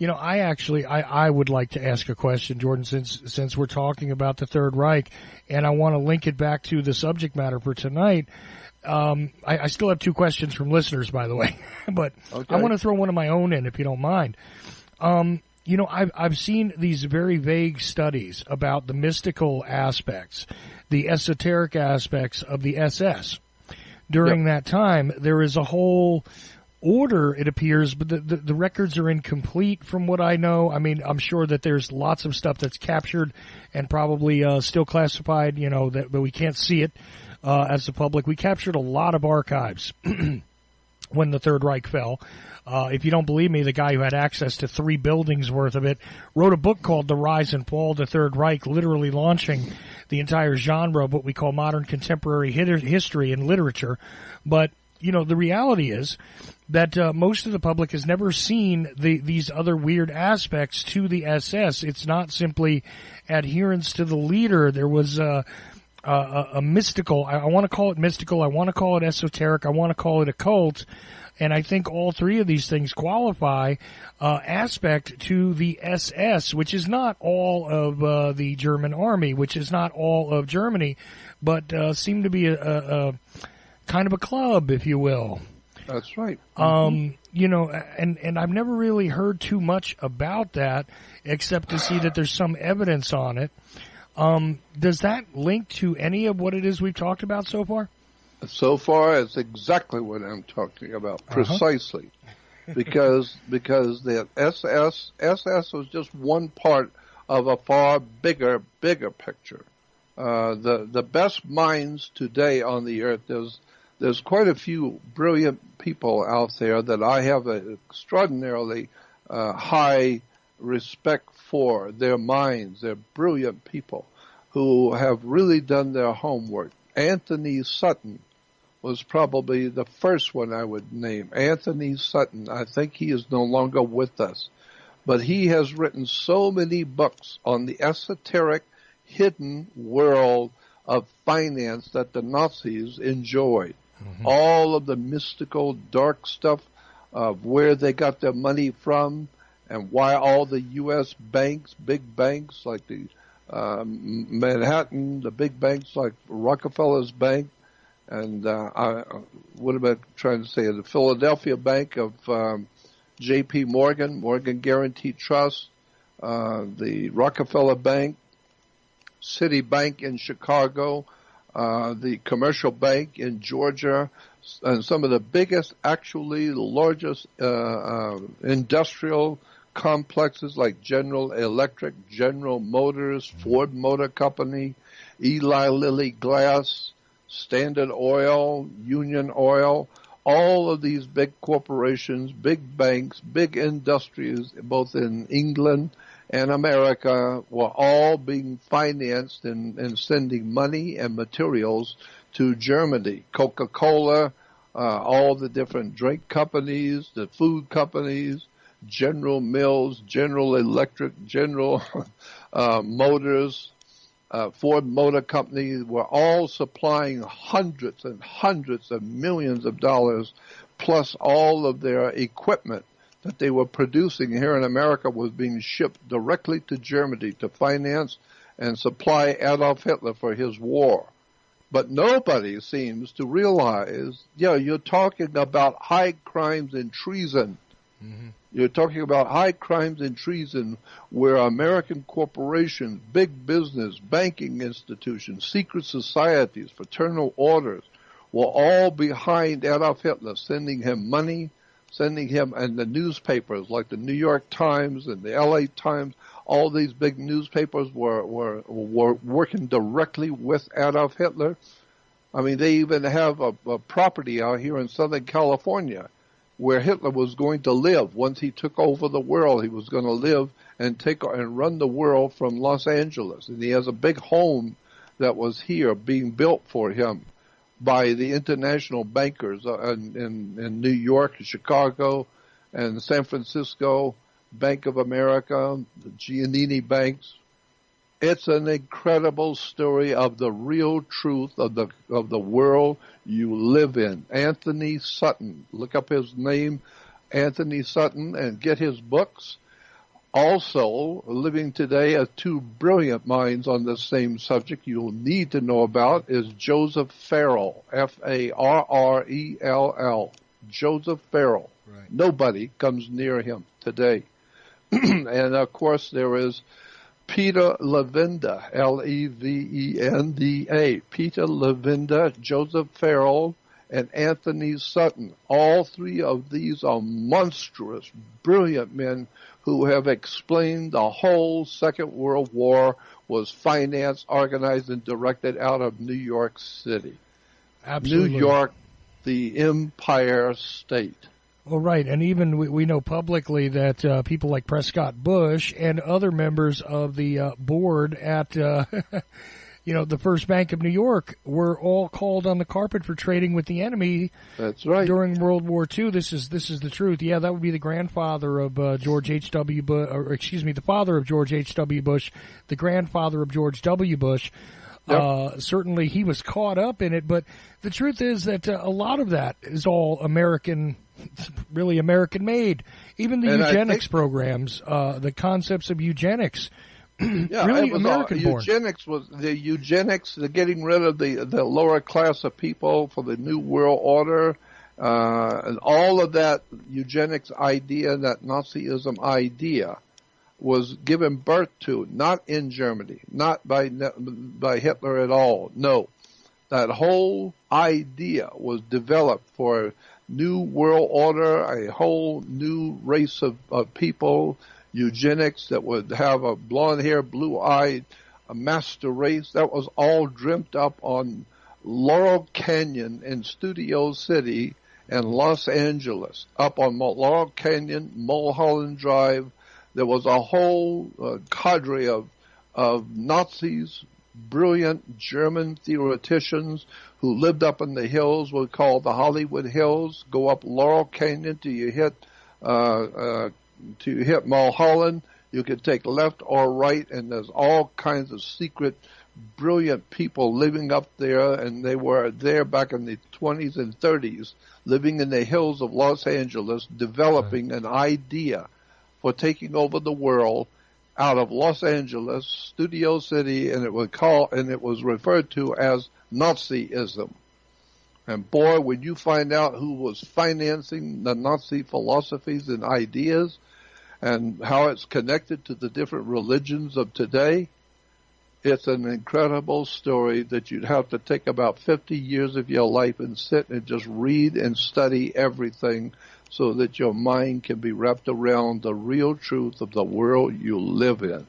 I would like to ask a question, Jordan, since we're talking about the Third Reich, and I want to link it back to the subject matter for tonight. I still have two questions from listeners, by the way, but okay. I want to throw one of my own in, if you don't mind. I've seen these very vague studies about the mystical aspects, the esoteric aspects of the SS. During that time, there is a whole order, it appears, but the records are incomplete from what I know. I mean, I'm sure that there's lots of stuff that's captured and probably still classified, but we can't see it as the public. We captured a lot of archives when the Third Reich fell. If you don't believe me, the guy who had access to 3 buildings worth of it wrote a book called The Rise and Fall of the Third Reich, literally launching the entire genre of what we call modern contemporary history and literature. But, the reality is that most of the public has never seen these other weird aspects to the SS. It's not simply adherence to the leader. There was a mystical, I want to call it mystical, I want to call it esoteric, I want to call it occult, and I think all three of these things qualify aspect to the SS, which is not all of the German army, which is not all of Germany, but seem to be a kind of a club, if you will. That's right. And I've never really heard too much about that, except to see that there's some evidence on it. Does that link to any of what it is we've talked about so far? So far, it's exactly what I'm talking about, precisely. Because the SS was just one part of a far bigger picture. The best minds today on the earth, there's quite a few brilliant people out there that I have an extraordinarily high respect for. Their minds, they're brilliant people who have really done their homework. Anthony Sutton was probably the first one I would name. Anthony Sutton. I think he is no longer with us. But he has written so many books on the esoteric, hidden world of finance that the Nazis enjoyed. Mm-hmm. All of the mystical, dark stuff of where they got their money from and why all the U.S. banks, big banks like the Manhattan, the big banks like Rockefeller's Bank, and what am I trying to say? The Philadelphia Bank of J.P. Morgan Guaranty Trust, the Rockefeller Bank, Citibank in Chicago, the Commercial Bank in Georgia, and some of the biggest, actually the largest industrial complexes like General Electric, General Motors, Ford Motor Company, Eli Lilly Glass, Standard Oil, Union Oil, all of these big corporations, big banks, big industries, both in England and America, were all being financed and sending money and materials to Germany. Coca-Cola, all the different drink companies, the food companies, General Mills, General Electric, General Motors, Ford Motor Company were all supplying hundreds and hundreds of millions of dollars, plus all of their equipment that they were producing here in America was being shipped directly to Germany to finance and supply Adolf Hitler for his war. But nobody seems to realize, you're talking about high crimes and treason. Mm-hmm. You're talking about high crimes and treason where American corporations, big business, banking institutions, secret societies, fraternal orders were all behind Adolf Hitler, sending him money, sending him, and the newspapers like the New York Times and the LA Times, all these big newspapers were working directly with Adolf Hitler. I mean, they even have a property out here in Southern California where Hitler was going to live. Once he took over the world, he was going to live and run the world from Los Angeles. And he has a big home that was here being built for him by the international bankers in New York, Chicago, and San Francisco, Bank of America, the Giannini banks. It's an incredible story of the real truth of the world you live in. Anthony Sutton. Look up his name, Anthony Sutton, and get his books. Also, living today as two brilliant minds on the same subject you'll need to know about is Joseph Farrell, Farrell. Joseph Farrell. Right. Nobody comes near him today. And, of course, there is Peter Levenda, Levenda, Peter Levenda, Joseph Farrell, and Anthony Sutton. All three of these are monstrous, brilliant men who have explained the whole Second World War was financed, organized, and directed out of New York City. Absolutely. New York, the Empire State. Well, right, and even we know publicly that people like Prescott Bush and other members of the board at, the First Bank of New York were all called on the carpet for trading with the enemy. That's right. During World War II. This is the truth. Yeah, that would be the grandfather of George H.W. Bush, the father of George H.W. Bush, the grandfather of George W. Bush. Yep. Certainly he was caught up in it, but the truth is that a lot of that is all American. It's really American-made. Even the eugenics programs, the concepts of eugenics, really American-born. Eugenics, the getting rid of the lower class of people for the New World Order, and all of that eugenics idea, that Nazism idea, was given birth to, not in Germany, not by Hitler at all. No, that whole idea was developed for New World Order, a whole new race of people, eugenics that would have a blonde hair, blue eyed, a master race. That was all dreamt up on Laurel Canyon in Studio City and Los Angeles. Up on Laurel Canyon, Mulholland Drive, there was a whole cadre of Nazis, brilliant German theoreticians who lived up in the hills, we call the Hollywood Hills. Go up Laurel Canyon till you hit Mulholland. You can take left or right, and there's all kinds of secret, brilliant people living up there, and they were there back in the 20s and 30s, living in the hills of Los Angeles, developing an idea for taking over the world out of Los Angeles, Studio City, and it was referred to as Nazism. And boy, when you find out who was financing the Nazi philosophies and ideas and how it's connected to the different religions of today, it's an incredible story that you'd have to take about 50 years of your life and sit and just read and study everything so that your mind can be wrapped around the real truth of the world you live in.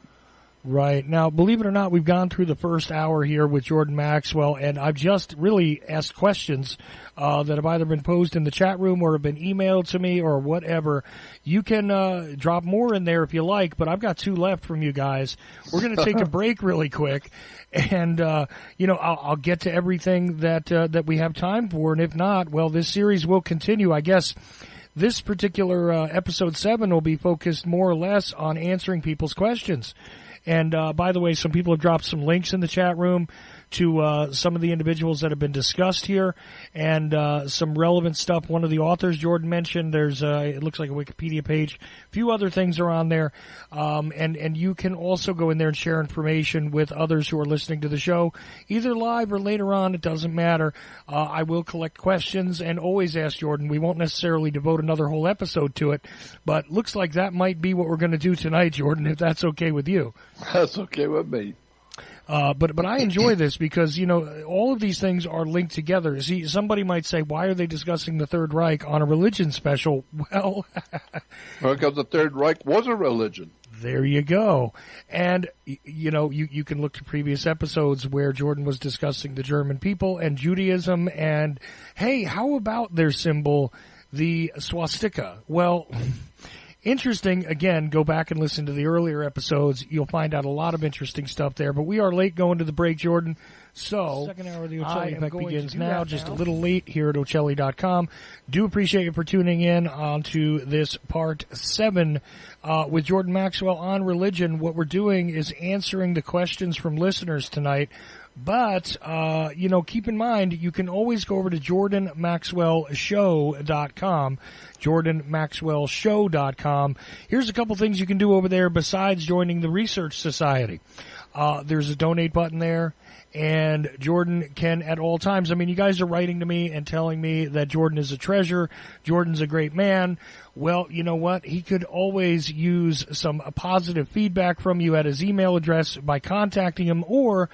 Right. Now, believe it or not, we've gone through the first hour here with Jordan Maxwell, and I've just really asked questions that have either been posed in the chat room or have been emailed to me or whatever. You can drop more in there if you like, but I've got 2 left from you guys. We're going to take a break really quick, and I'll get to everything that we have time for, and if not, well, this series will continue, I guess. This particular episode 7 will be focused more or less on answering people's questions. And by the way, some people have dropped some links in the chat room to some of the individuals that have been discussed here, and some relevant stuff. One of the authors Jordan mentioned, there's it looks like a Wikipedia page. A few other things are on there, and you can also go in there and share information with others who are listening to the show, either live or later on. It doesn't matter. I will collect questions and always ask Jordan. We won't necessarily devote another whole episode to it, but looks like that might be what we're going to do tonight, Jordan, if that's okay with you. That's okay with me. But I enjoy this because, all of these things are linked together. See, somebody might say, why are they discussing the Third Reich on a religion special? Well, because the Third Reich was a religion. There you go. And, you can look to previous episodes where Jordan was discussing the German people and Judaism and, hey, how about their symbol, the swastika? Well, interesting. Again, go back and listen to the earlier episodes. You'll find out a lot of interesting stuff there. But we are late going to the break, Jordan. So, second hour of the Ocelli Effect begins now, just a little late here at Ocelli.com. Do appreciate you for tuning in onto this part 7 with Jordan Maxwell on religion. What we're doing is answering the questions from listeners tonight. But, keep in mind, you can always go over to JordanMaxwellShow.com, JordanMaxwellShow.com. Here's a couple things you can do over there besides joining the Research Society. There's a donate button there. And Jordan can at all times, you guys are writing to me and telling me that Jordan is a treasure, Jordan's a great man. Well, you know what? He could always use some positive feedback from you at his email address by contacting him, or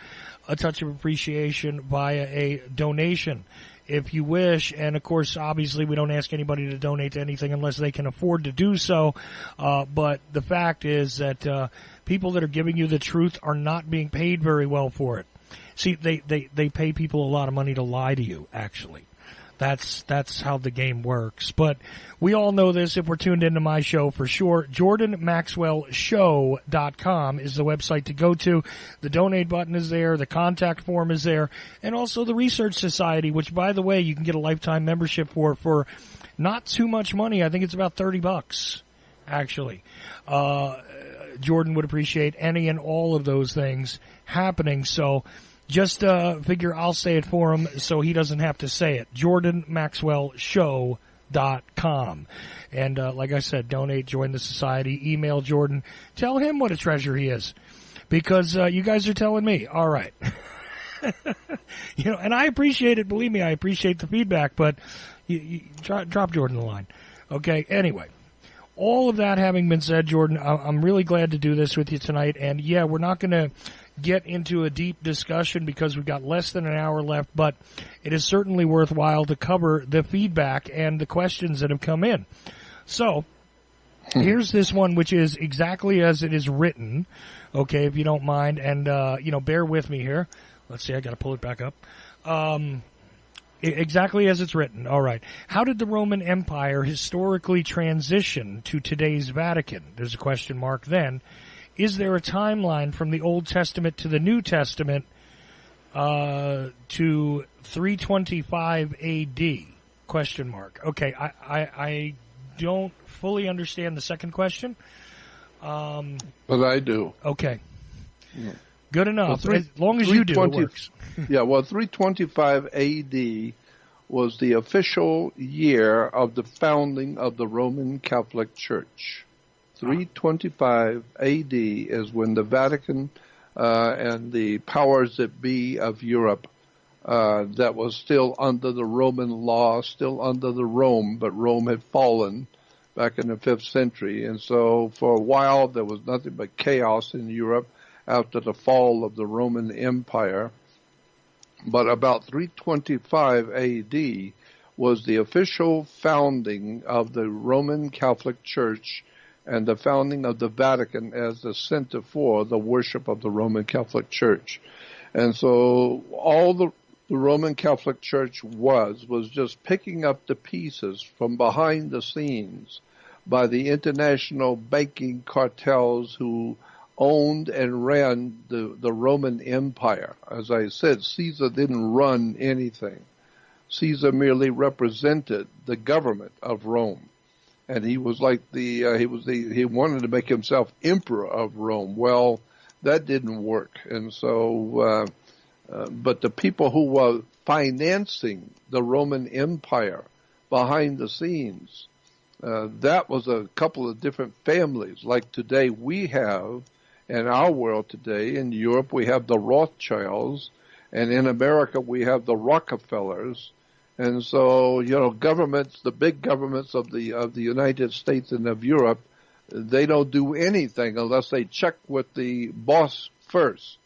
a touch of appreciation via a donation, if you wish. And, of course, obviously we don't ask anybody to donate to anything unless they can afford to do so. But the fact is that people that are giving you the truth are not being paid very well for it. See, they pay people a lot of money to lie to you, actually. That's how the game works. But we all know this if we're tuned into my show for sure. JordanMaxwellShow.com is the website to go to. The donate button is there. The contact form is there. And also the Research Society, which, by the way, you can get a lifetime membership for not too much money. I think it's about $30, actually. Jordan would appreciate any and all of those things happening. So just figure I'll say it for him so he doesn't have to say it. JordanMaxwellShow.com. And like I said, donate, join the society, email Jordan, tell him what a treasure he is, because you guys are telling me. All right. And I appreciate it. Believe me, I appreciate the feedback, but you drop Jordan the line. Okay, anyway. All of that having been said, Jordan, I'm really glad to do this with you tonight. And, yeah, we're not going to get into a deep discussion because we've got less than an hour left, but it is certainly worthwhile to cover the feedback and the questions that have come in. So here's this one, which is exactly as it is written, okay, if you don't mind. And, bear with me here. Let's see, I got to pull it back up. Exactly as it's written. All right. How did the Roman Empire historically transition to today's Vatican? There's a question mark then. Is there a timeline from the Old Testament to the New Testament to 325 A.D.? Question mark. Okay, I don't fully understand the second question. But I do. Okay. Yeah. Good enough. As long as you do, it works. 325 A.D. was the official year of the founding of the Roman Catholic Church. 325 A.D. is when the Vatican and the powers that be of Europe that was still under the Roman law, still under the Rome, but Rome had fallen back in the 5th century. And so for a while there was nothing but chaos in Europe after the fall of the Roman Empire. But about 325 A.D. was the official founding of the Roman Catholic Church and the founding of the Vatican as the center for the worship of the Roman Catholic Church. And so all the Roman Catholic Church was just picking up the pieces from behind the scenes by the international banking cartels who owned and ran the Roman Empire. As I said, Caesar didn't run anything. Caesar merely represented the government of Rome. And he was like he wanted to make himself emperor of Rome. Well, that didn't work. And so, but the people who were financing the Roman Empire behind the scenes, that was a couple of different families. Like today we have, in our world today, in Europe we have the Rothschilds, and in America we have the Rockefellers. And so, governments, the big governments of the United States and of Europe, they don't do anything unless they check with the boss first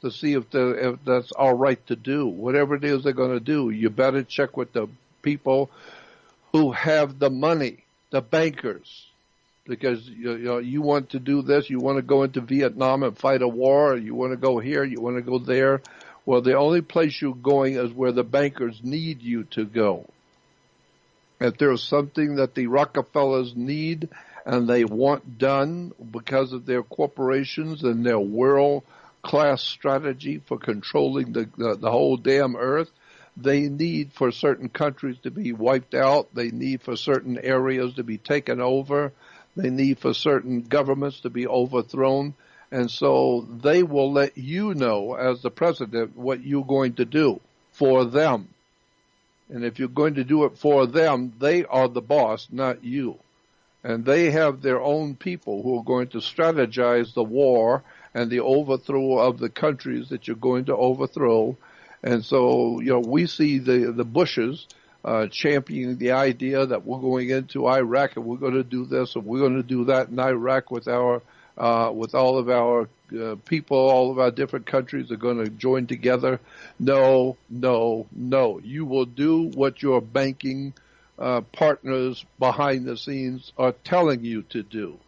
to see if that's all right to do. Whatever it is they're going to do, you better check with the people who have the money, the bankers. Because you want to do this, you want to go into Vietnam and fight a war, you want to go here, you want to go there. Well, the only place you're going is where the bankers need you to go. If there's something that the Rockefellers need and they want done because of their corporations and their world class strategy for controlling the whole damn earth. They need for certain countries to be wiped out. They need for certain areas to be taken over. They need for certain governments to be overthrown. And so they will let you know, as the president, what you're going to do for them. And if you're going to do it for them, they are the boss, not you. And they have their own people who are going to strategize the war and the overthrow of the countries that you're going to overthrow. And so, we see the Bushes championing the idea that we're going into Iraq and we're going to do this and we're going to do that in Iraq with all of our people, all of our different countries are going to join together. No, no, no. You will do what your banking partners behind the scenes are telling you to do.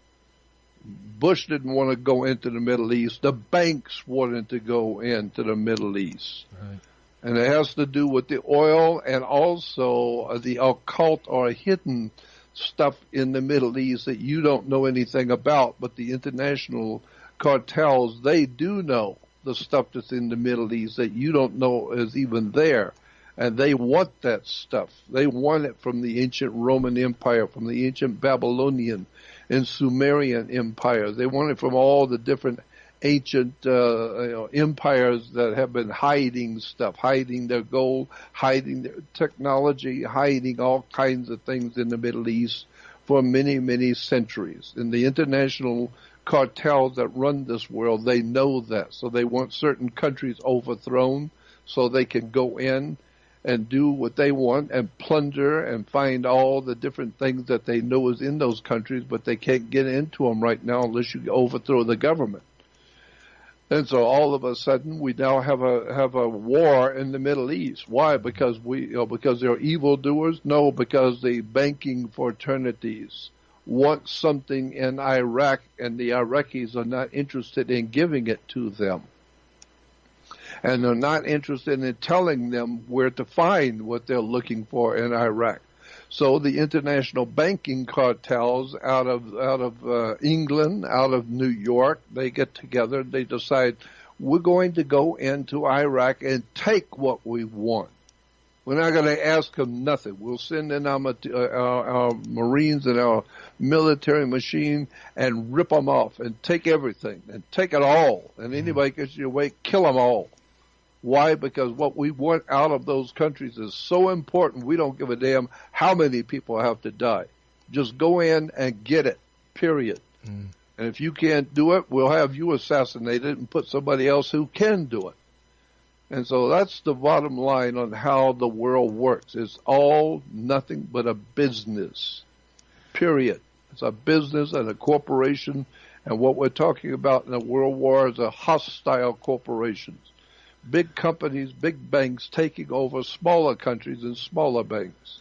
Bush didn't want to go into the Middle East. The banks wanted to go into the Middle East. Right. And it has to do with the oil and also the occult or hidden stuff in the Middle East that you don't know anything about, but the international cartels, they do know the stuff that's in the Middle East that you don't know is even there. And they want that stuff. They want it from the ancient Roman Empire, from the ancient Babylonian and Sumerian empires. They want it from all the different ancient empires that have been hiding stuff, hiding their gold, hiding their technology, hiding all kinds of things in the Middle East for many, many centuries. And the international cartels that run this world, they know that. So they want certain countries overthrown so they can go in and do what they want and plunder and find all the different things that they know is in those countries, but they can't get into them right now unless you overthrow the government. And so all of a sudden we now have a war in the Middle East. Why? Because because they're evildoers? No, because the banking fraternities want something in Iraq and the Iraqis are not interested in giving it to them. And they're not interested in telling them where to find what they're looking for in Iraq. So the international banking cartels out of England, out of New York, they get together, they decide we're going to go into Iraq and take what we want. We're not going to ask them nothing. We'll send in our Marines and our military machine and rip them off and take everything and take it all. And anybody gets your way, kill them all. Why? Because what we want out of those countries is so important, we don't give a damn how many people have to die. Just go in and get it, period. And if you can't do it, we'll have you assassinated and put somebody else who can do it. And so that's the bottom line on how the world works. It's all nothing but a business, period. It's a business and a corporation, and what we're talking about in a world war is a hostile corporations. Big companies, big banks taking over smaller countries and smaller banks.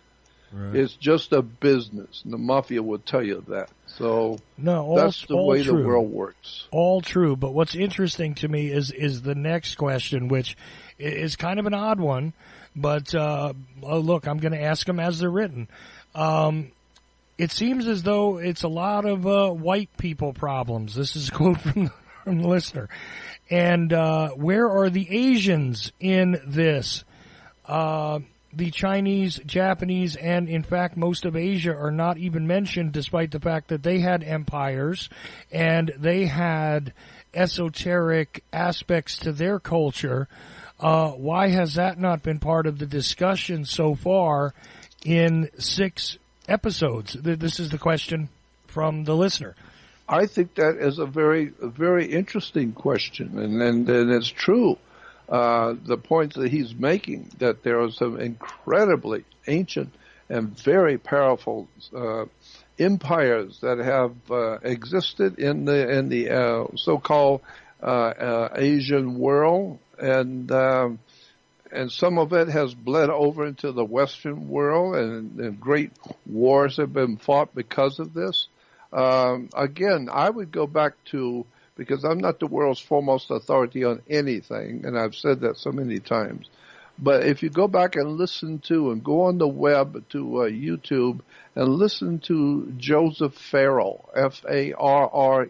Right. It's just a business, and the mafia will tell you that. So that's the way the world works. All true, but what's interesting to me is the next question, which is kind of an odd one, but look, I'm going to ask them as they're written. It seems as though it's a lot of white people problems. This is a quote from the listener. And where are the Asians in this? The Chinese, Japanese, and in fact most of Asia are not even mentioned, despite the fact that they had empires and they had esoteric aspects to their culture. Why has that not been part of the discussion so far in 6 episodes? This is the question from the listener. I think that is a very, very interesting question, and it's true. The points that he's making, that there are some incredibly ancient and very powerful empires that have existed in the so-called Asian world, and some of it has bled over into the Western world, and great wars have been fought because of this. Again, I would go back to, because I'm not the world's foremost authority on anything, and I've said that so many times, but if you go back and listen to and go on the web to YouTube and listen to Joseph Farrell, Farrell,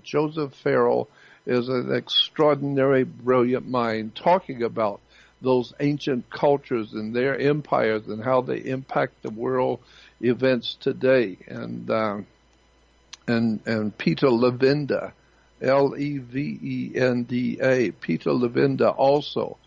Joseph Farrell, is an extraordinary, brilliant mind talking about those ancient cultures and their empires and how they impact the world events today. And Peter Levenda, Levenda, Peter Levenda also,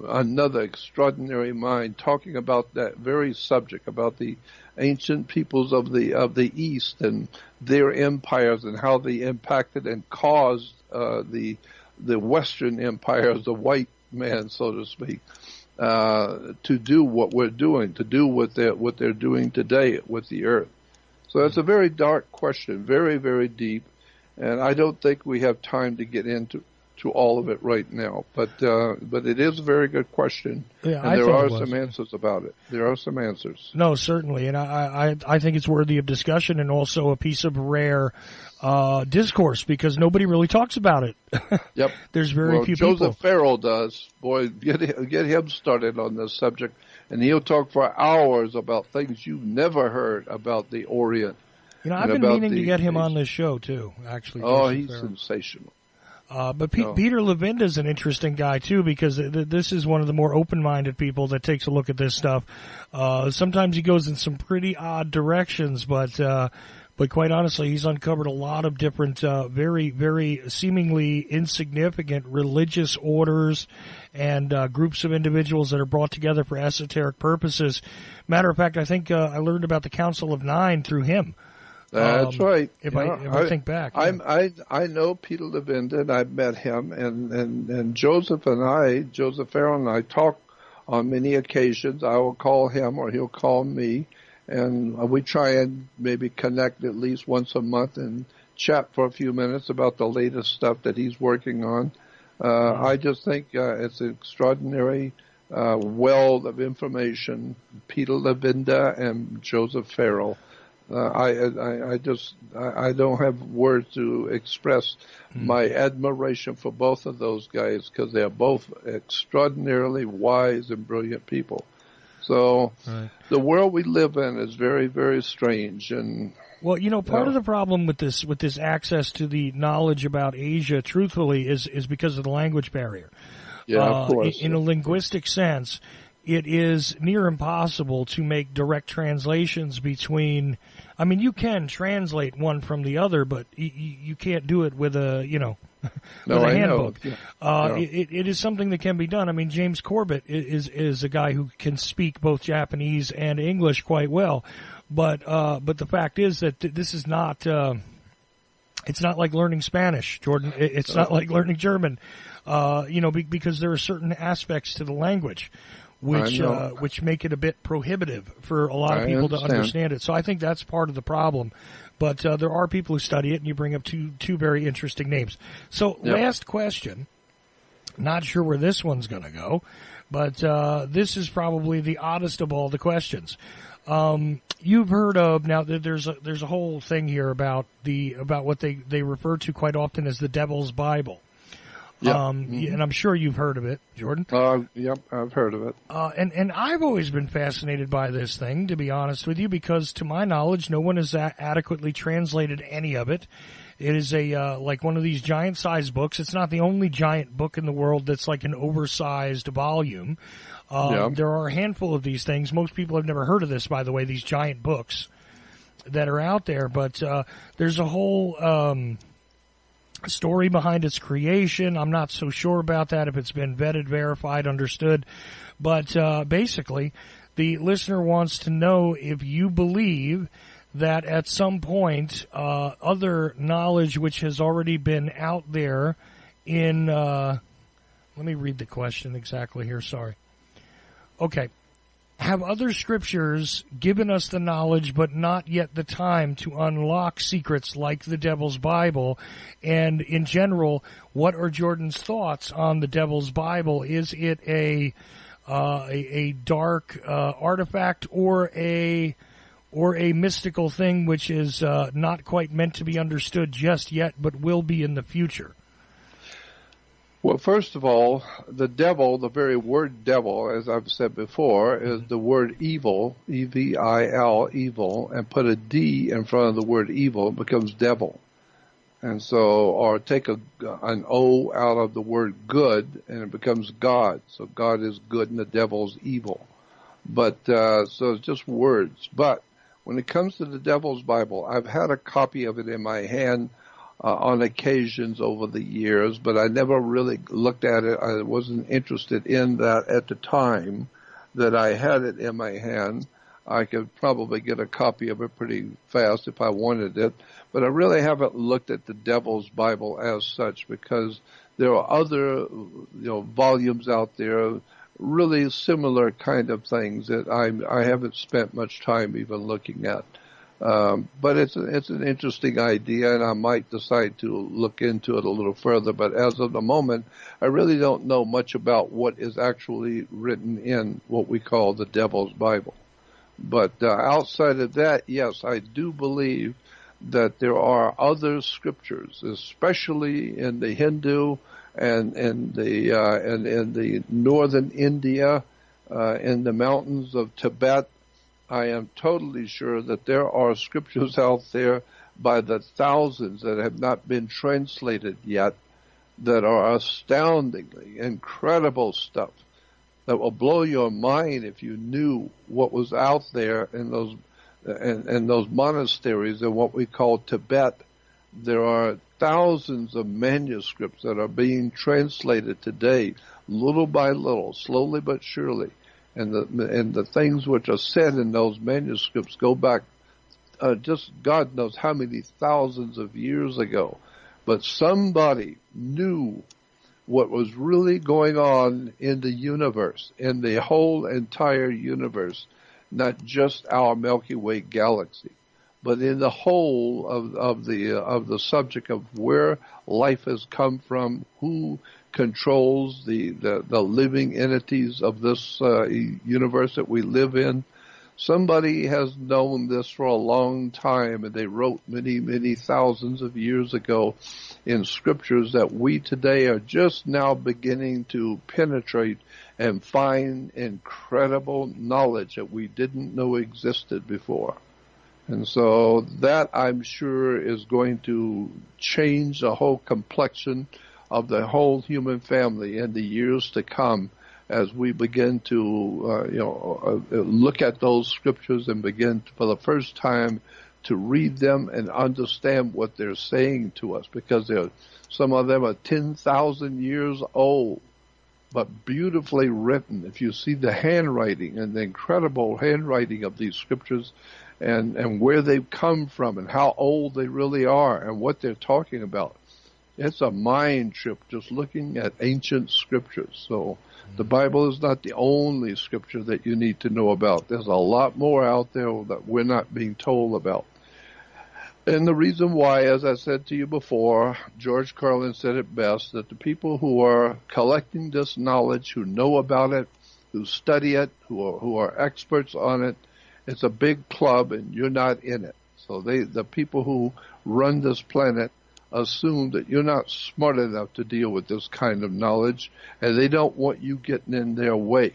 another extraordinary mind talking about that very subject, about the ancient peoples of the East and their empires and how they impacted and caused the Western empires, the white man, so to speak, to do what we're doing, to do what they're doing today with the earth. So it's a very dark question, very, very deep, and I don't think we have time to get into all of it right now. But it is a very good question, yeah, and there are some answers about it. There are some answers. No, certainly, and I think it's worthy of discussion and also a piece of rare discourse because nobody really talks about it. Yep. There's very few people. Joseph Farrell does. Boy, get him started on this subject, and he'll talk for hours about things you've never heard about the Orient. You know, I've been meaning to get him on this show too. Actually, oh, Joseph he's Farrell. sensational. But Peter Levenda is an interesting guy too because this is one of the more open-minded people that takes a look at this stuff. Sometimes he goes in some pretty odd directions, but quite honestly, he's uncovered a lot of different, very, very seemingly insignificant religious orders and groups of individuals that are brought together for esoteric purposes. Matter of fact, I think I learned about the Council of Nine through him. That's right. If I think back, I know Peter Levenda, and I've met him, and Joseph Farrell and I talk on many occasions. I will call him, or he'll call me, and we try and maybe connect at least once a month and chat for a few minutes about the latest stuff that he's working on. I just think it's an extraordinary well of information. Peter Levenda and Joseph Farrell. I don't have words to express my admiration for both of those guys because they are both extraordinarily wise and brilliant people. So the world we live in is very, very strange. And well, you know, part of the problem with this access to the knowledge about Asia, truthfully, is because of the language barrier. Yeah, of course. In a linguistic sense, it is near impossible to make direct translations between. I mean, you can translate one from the other, but you can't do it with a with a handbook. Yeah. It is something that can be done. I mean, James Corbett is a guy who can speak both Japanese and English quite well, but the fact is that this is not. It's not like learning Spanish, Jordan. It's not like learning German, because there are certain aspects to the language which make it a bit prohibitive for a lot of people to understand it. So I think that's part of the problem. But there are people who study it, and you bring up two very interesting names. So last question. Not sure where this one's going to go, but this is probably the oddest of all the questions. You've heard of now. There's a whole thing here about what they refer to quite often as the Devil's Bible. And I'm sure you've heard of it, Jordan. Yep, I've heard of it. And I've always been fascinated by this thing, to be honest with you, because to my knowledge, no one has adequately translated any of it. It is like one of these giant-sized books. It's not the only giant book in the world that's like an oversized volume. There are a handful of these things. Most people have never heard of this, by the way, these giant books that are out there. But there's a whole story behind its creation. I'm not so sure about that, if it's been vetted, verified, understood. But basically, the listener wants to know if you believe that at some point other knowledge which has already been out there in let me read the question exactly here, sorry. Okay. Have other scriptures given us the knowledge but not yet the time to unlock secrets like the Devil's Bible? And in general, what are Jordan's thoughts on the Devil's Bible? Is it a dark artifact or a mystical thing which is not quite meant to be understood just yet but will be in the future? Well, first of all, the devil, the very word devil, as I've said before, is the word evil, E-V-I-L, evil, and put a D in front of the word evil, it becomes devil. And so, or take an O out of the word good, and it becomes God. So God is good and the devil's evil. But, so it's just words. But when it comes to the devil's Bible, I've had a copy of it in my hand on occasions over the years, but I never really looked at it. I wasn't interested in that at the time that I had it in my hand. I could probably get a copy of it pretty fast if I wanted it, but I really haven't looked at the Devil's Bible as such, because there are other, volumes out there, really similar kind of things that I haven't spent much time even looking at. But it's an interesting idea, and I might decide to look into it a little further. But as of the moment, I really don't know much about what is actually written in what we call the Devil's Bible. But outside of that, yes, I do believe that there are other scriptures, especially in the Hindu and in the northern India, in the mountains of Tibet. I am totally sure that there are scriptures out there by the thousands that have not been translated yet that are astoundingly incredible stuff that will blow your mind if you knew what was out there in those monasteries in what we call Tibet. There are thousands of manuscripts that are being translated today, little by little, slowly but surely. And the things which are said in those manuscripts go back just God knows how many thousands of years ago. But somebody knew what was really going on in the universe, in the whole entire universe, not just our Milky Way galaxy, but in the whole of the subject of where life has come from, who controls the living entities of this universe that we live in. Somebody has known this for a long time, and they wrote many, many thousands of years ago in scriptures that we today are just now beginning to penetrate and find incredible knowledge that we didn't know existed before. And so that, I'm sure, is going to change the whole complexion of the whole human family in the years to come, as we begin to look at those scriptures and begin to, for the first time, to read them and understand what they're saying to us, because some of them are 10,000 years old, but beautifully written. If you see the handwriting and the incredible handwriting of these scriptures, and where they've come from and how old they really are and what they're talking about, it's a mind trip just looking at ancient scriptures. So the Bible is not the only scripture that you need to know about. There's a lot more out there that we're not being told about. And the reason why, as I said to you before, George Carlin said it best, that the people who are collecting this knowledge, who know about it, who study it, who are experts on it, it's a big club and you're not in it. So the people who run this planet assume that you're not smart enough to deal with this kind of knowledge, and they don't want you getting in their way.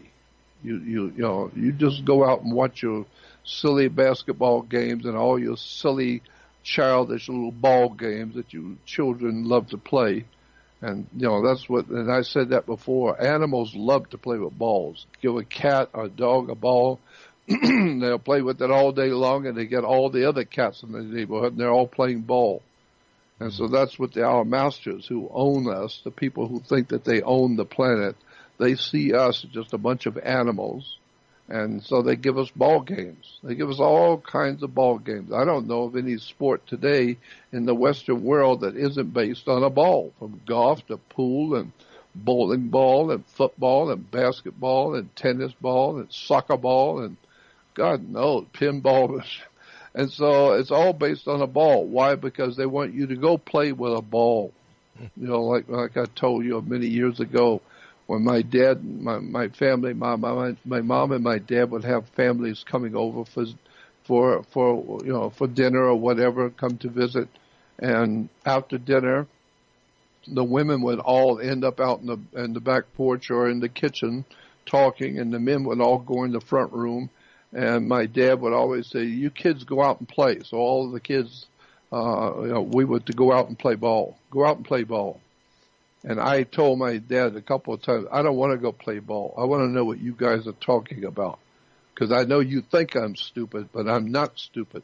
You just go out and watch your silly basketball games and all your silly childish little ball games that you children love to play. And that's what, and I said that before, animals love to play with balls. Give a cat or a dog a ball, they'll play with it all day long, and they get all the other cats in the neighborhood, and they're all playing ball. And so that's what our masters who own us, the people who think that they own the planet, they see us as just a bunch of animals. And so they give us ball games. They give us all kinds of ball games. I don't know of any sport today in the Western world that isn't based on a ball, from golf to pool and bowling ball and football and basketball and tennis ball and soccer ball and God knows, pinball. And so it's all based on a ball. Why? Because they want you to go play with a ball. Like I told you many years ago, when my dad, my family, my mom and my dad would have families coming over for dinner or whatever, come to visit, and after dinner, the women would all end up out in the back porch or in the kitchen talking, and the men would all go in the front room. And my dad would always say, "You kids go out and play." So all of the kids we were to go out and play ball. Go out and play ball. And I told my dad a couple of times, I don't want to go play ball. I want to know what you guys are talking about. Because I know you think I'm stupid, but I'm not stupid.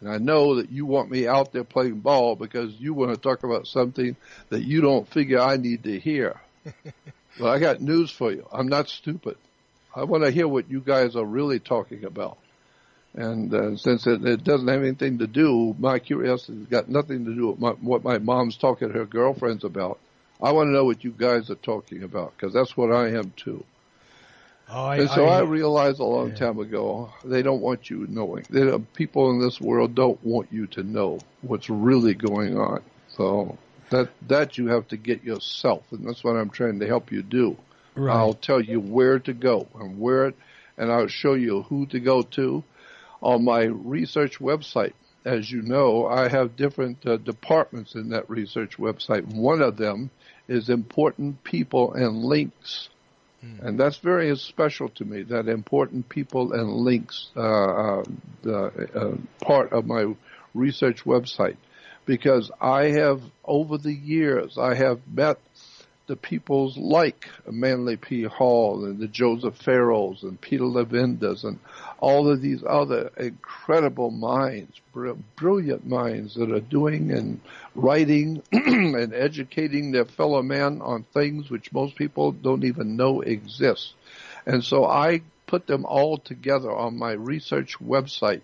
And I know that you want me out there playing ball because you want to talk about something that you don't figure I need to hear. But I got news for you. I'm not stupid. I want to hear what you guys are really talking about. And since it doesn't have anything to do, my curiosity has got nothing to do with what my mom's talking to her girlfriends about. I want to know what you guys are talking about, because that's what I am too. I realized a long time ago, they don't want you knowing. People in this world don't want you to know what's really going on. So that you have to get yourself, and that's what I'm trying to help you do. Right. I'll tell you where to go and I'll show you who to go to. On my research website, as you know, I have different departments in that research website. One of them is important people and links. And that's very special to me, that important people and links part of my research website. Because I have, over the years, I have met the peoples like Manly P. Hall and the Joseph Farrells and Peter Levendas and all of these other incredible minds, brilliant minds that are doing and writing and educating their fellow man on things which most people don't even know exist. And so I put them all together on my research website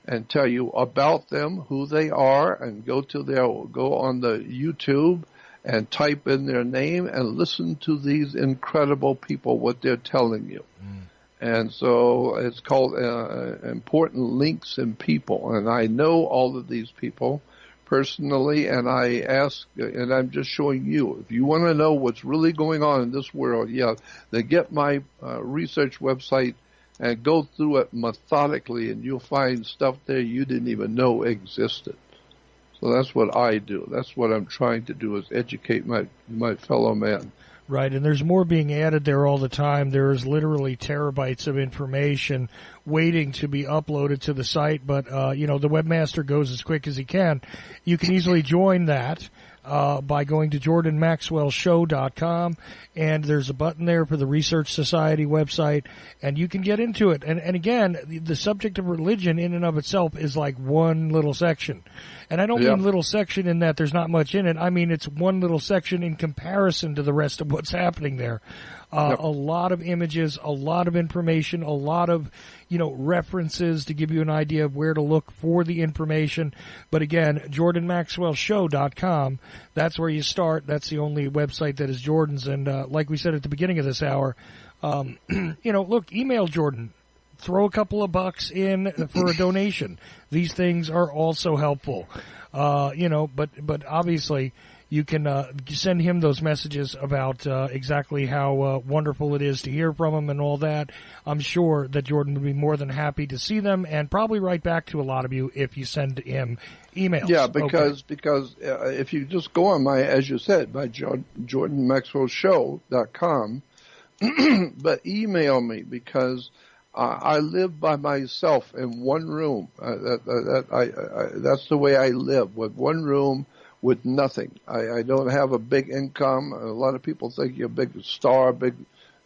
and tell you about them, who they are, and go on the YouTube and type in their name and listen to these incredible people, what they're telling you. And so it's called Important Links in People. And I know all of these people personally, and I ask, and I'm just showing you, if you want to know what's really going on in this world, then get my research website and go through it methodically, and you'll find stuff there you didn't even know existed. So that's what I do. That's what I'm trying to do, is educate my fellow man. Right, and there's more being added there all the time. There's literally terabytes of information waiting to be uploaded to the site, but, the webmaster goes as quick as he can. You can easily join that by going to jordanmaxwellshow.com, and there's a button there for the Research Society website, and you can get into it. And again, the subject of religion in and of itself is like one little section. And I don't mean little section in that there's not much in it. I mean it's one little section in comparison to the rest of what's happening there. A lot of images, a lot of information, a lot of, references to give you an idea of where to look for the information. But again, jordanmaxwellshow.com, that's where you start. That's the only website that is Jordan's. And like we said at the beginning of this hour, look, email Jordan. Throw a couple of bucks in for a donation. These things are also helpful. But obviously you can send him those messages about exactly how wonderful it is to hear from him and all that. I'm sure that Jordan would be more than happy to see them and probably write back to a lot of you if you send him emails. Yeah, because if you just go on as you said, my jordanmaxwellshow.com, but email me, because I live by myself in one room. That's the way I live, with one room with nothing. I don't have a big income. A lot of people think you're a big star,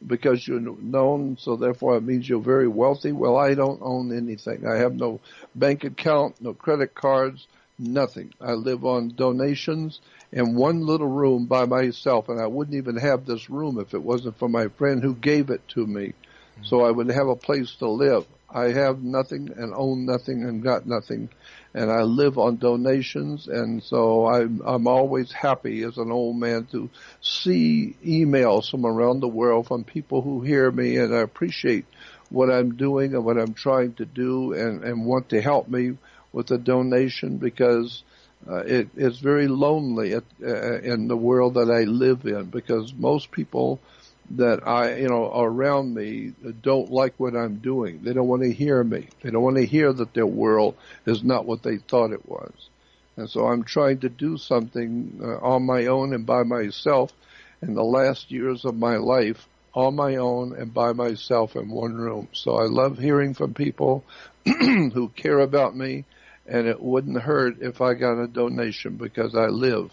because you're known, so therefore it means you're very wealthy. Well, I don't own anything. I have no bank account, no credit cards, nothing. I live on donations in one little room by myself, and I wouldn't even have this room if it wasn't for my friend who gave it to me. So I would have a place to live. I have nothing and own nothing and got nothing, and I live on donations, and so I'm always happy as an old man to see emails from around the world from people who hear me, and I appreciate what I'm doing and what I'm trying to do, and want to help me with a donation, because it's very lonely in the world that I live in, because most people that around me don't like what I'm doing. They don't want to hear me. They don't want to hear that their world is not what they thought it was. And so I'm trying to do something on my own and by myself in the last years of my life, on my own and by myself in one room. So I love hearing from people who care about me and it wouldn't hurt if I got a donation because I live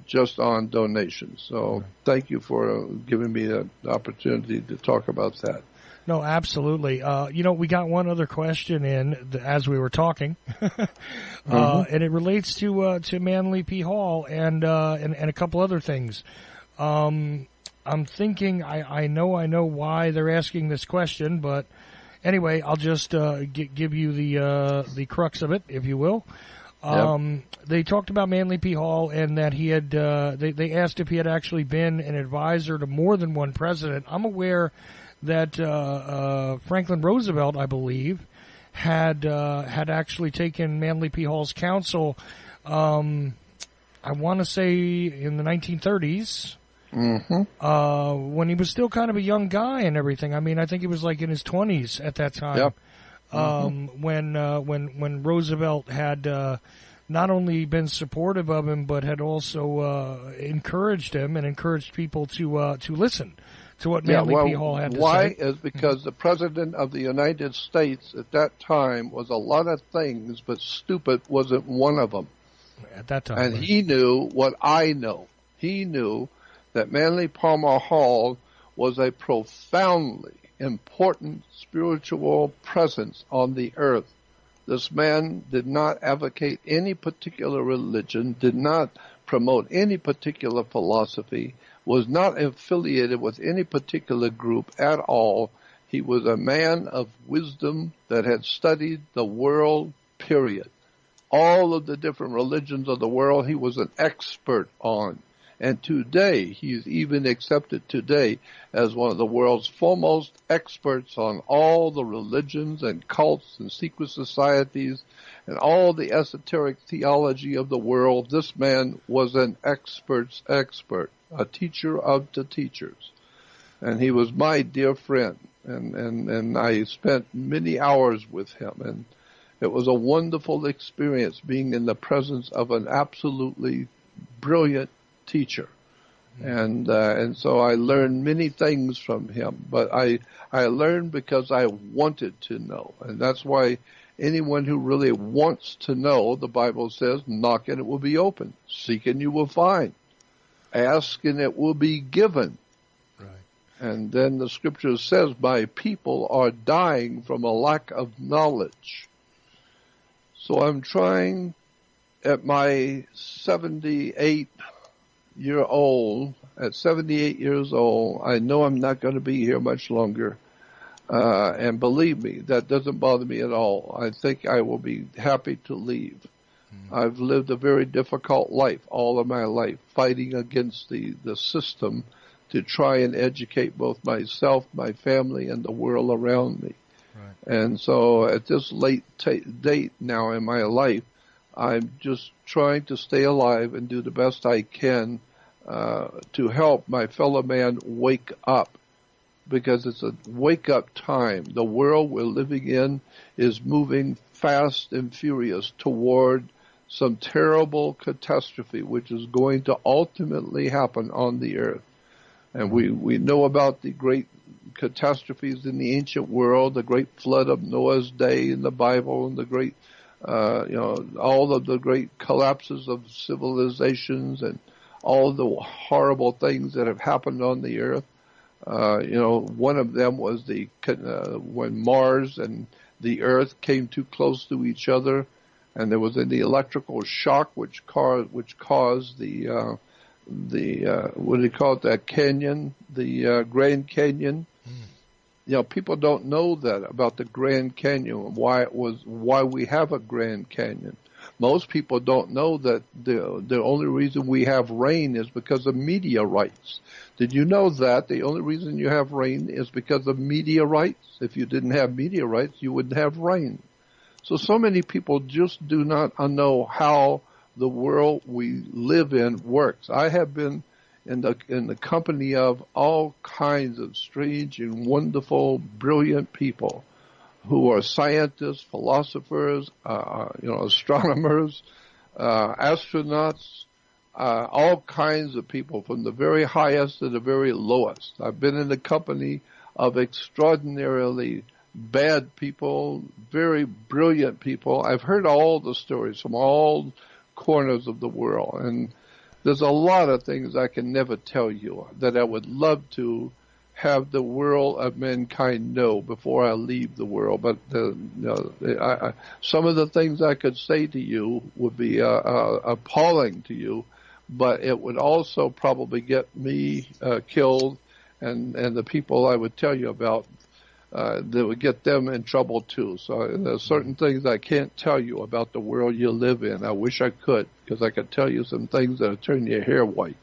just on donations. So thank you for giving me the opportunity to talk about that. No, absolutely. We got one other question in as we were talking, and it relates to Manly P. Hall and a couple other things. I'm thinking I know why they're asking this question, but anyway, I'll just give you the crux of it, if you will. They talked about Manly P. Hall and that he had. They asked if he had actually been an advisor to more than one president. I'm aware that Franklin Roosevelt, I believe, had actually taken Manly P. Hall's counsel. I want to say in the 1930s, when he was still kind of a young guy and everything. I mean, I think he was like in his 20s at that time. When Roosevelt had not only been supportive of him, but had also encouraged him and encouraged people to listen to what Manly P. Hall had to say. Why is because the President of the United States at that time was a lot of things, but stupid wasn't one of them. At that time. And he knew what I know. He knew that Manly Palmer Hall was a profoundly important spiritual presence on the earth. This man did not advocate any particular religion, did not promote any particular philosophy, was not affiliated with any particular group at all. He was a man of wisdom that had studied the world, period. All of the different religions of the world he was an expert on. And today, he is even accepted today as one of the world's foremost experts on all the religions and cults and secret societies and all the esoteric theology of the world. This man was an expert's expert, a teacher of the teachers. And he was my dear friend. And I spent many hours with him. And it was a wonderful experience being in the presence of an absolutely brilliant teacher. And so I learned many things from him, but I learned because I wanted to know. And that's why anyone who really wants to know, the Bible says, knock and it will be open. Seek and you will find. Ask and it will be given. Right. And then the scripture says, my people are dying from a lack of knowledge. So I'm trying at my 78 years old, I know I'm not going to be here much longer. And believe me, that doesn't bother me at all. I think I will be happy to leave. I've lived a very difficult life all of my life, fighting against the system to try and educate both myself, my family, and the world around me. Right. And so at this late date now in my life, I'm just trying to stay alive and do the best I can to help my fellow man wake up, because it's a wake-up time. The world we're living in is moving fast and furious toward some terrible catastrophe, which is going to ultimately happen on the earth. And we know about the great catastrophes in the ancient world, the great flood of Noah's day in the Bible, and the great all of the great collapses of civilizations and all the horrible things that have happened on the earth. One of them was when Mars and the Earth came too close to each other, and there was an electrical shock which caused the what do you call it, that canyon, the Grand Canyon. People don't know that about the Grand Canyon, why we have a Grand Canyon. Most people don't know that the only reason we have rain is because of meteorites. Did you know that the only reason you have rain is because of meteorites? If you didn't have meteorites, you wouldn't have rain. So many people just do not know how the world we live in works. I have been in the company of all kinds of strange and wonderful, brilliant people who are scientists, philosophers, astronomers, astronauts, all kinds of people, from the very highest to the very lowest. I've been in the company of extraordinarily bad people, very brilliant people. I've heard all the stories from all corners of the world, and there's a lot of things I can never tell you that I would love to have the world of mankind know before I leave the world. But some of the things I could say to you would be appalling to you, but it would also probably get me killed, and the people I would tell you about, that would get them in trouble too. So there's certain things I can't tell you about the world you live in. I wish I could, because I could tell you some things that would turn your hair white.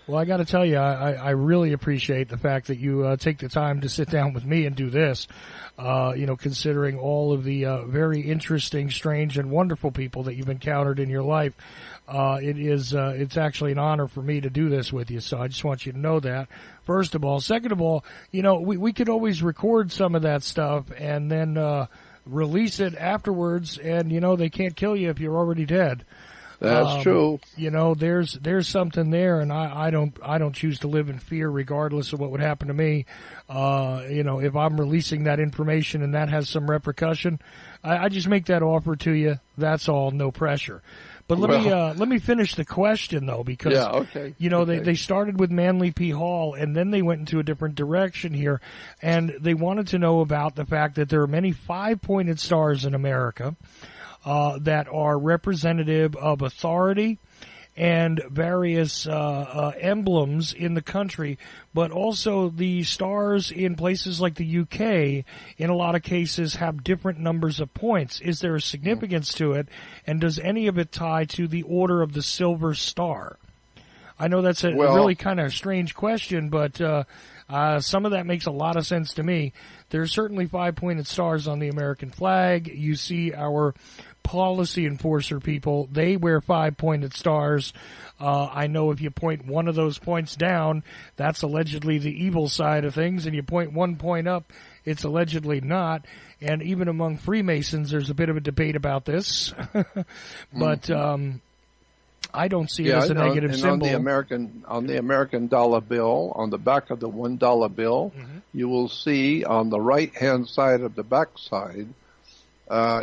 Well, I got to tell you, I really appreciate the fact that you take the time to sit down with me and do this. Considering all of the very interesting, strange, and wonderful people that you've encountered in your life, it's actually an honor for me to do this with you. So I just want you to know that. First of all, second of all, we could always record some of that stuff and then release it afterwards, and they can't kill you if you're already dead. That's true. There's something there, and I don't choose to live in fear regardless of what would happen to me. If I'm releasing that information and that has some repercussion, I just make that offer to you. That's all, no pressure. But let me finish the question though, because they started with Manly P. Hall and then they went into a different direction here, and they wanted to know about the fact that there are many 5-pointed stars in America that are representative of authority and various emblems in the country, but also the stars in places like the UK, in a lot of cases, have different numbers of points. Is there a significance to it, and does any of it tie to the Order of the Silver Star? I know that's a really kind of strange question, but some of that makes a lot of sense to me. There's certainly 5-pointed stars on the American flag. You see our policy enforcer people, they wear 5-pointed stars. I know if you point one of those points down, that's allegedly the evil side of things, and you point 1 point up, it's allegedly not. And even among Freemasons, there's a bit of a debate about this. But I don't see it as a negative symbol. On the American dollar bill, on the back of the $1 bill, you will see on the right-hand side of the back side,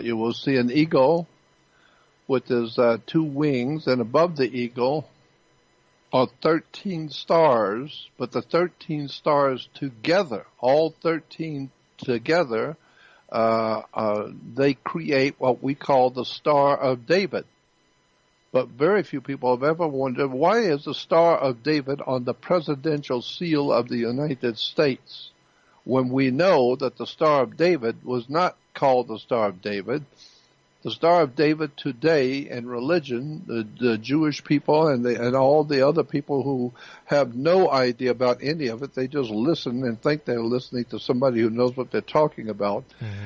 you will see an eagle with his 2 wings, and above the eagle are 13 stars, but the 13 stars together, all 13 together, they create what we call the Star of David. But very few people have ever wondered, why is the Star of David on the presidential seal of the United States, when we know that the Star of David was not called the Star of David? The Star of David today in religion, the Jewish people and all the other people who have no idea about any of it, they just listen and think they're listening to somebody who knows what they're talking about.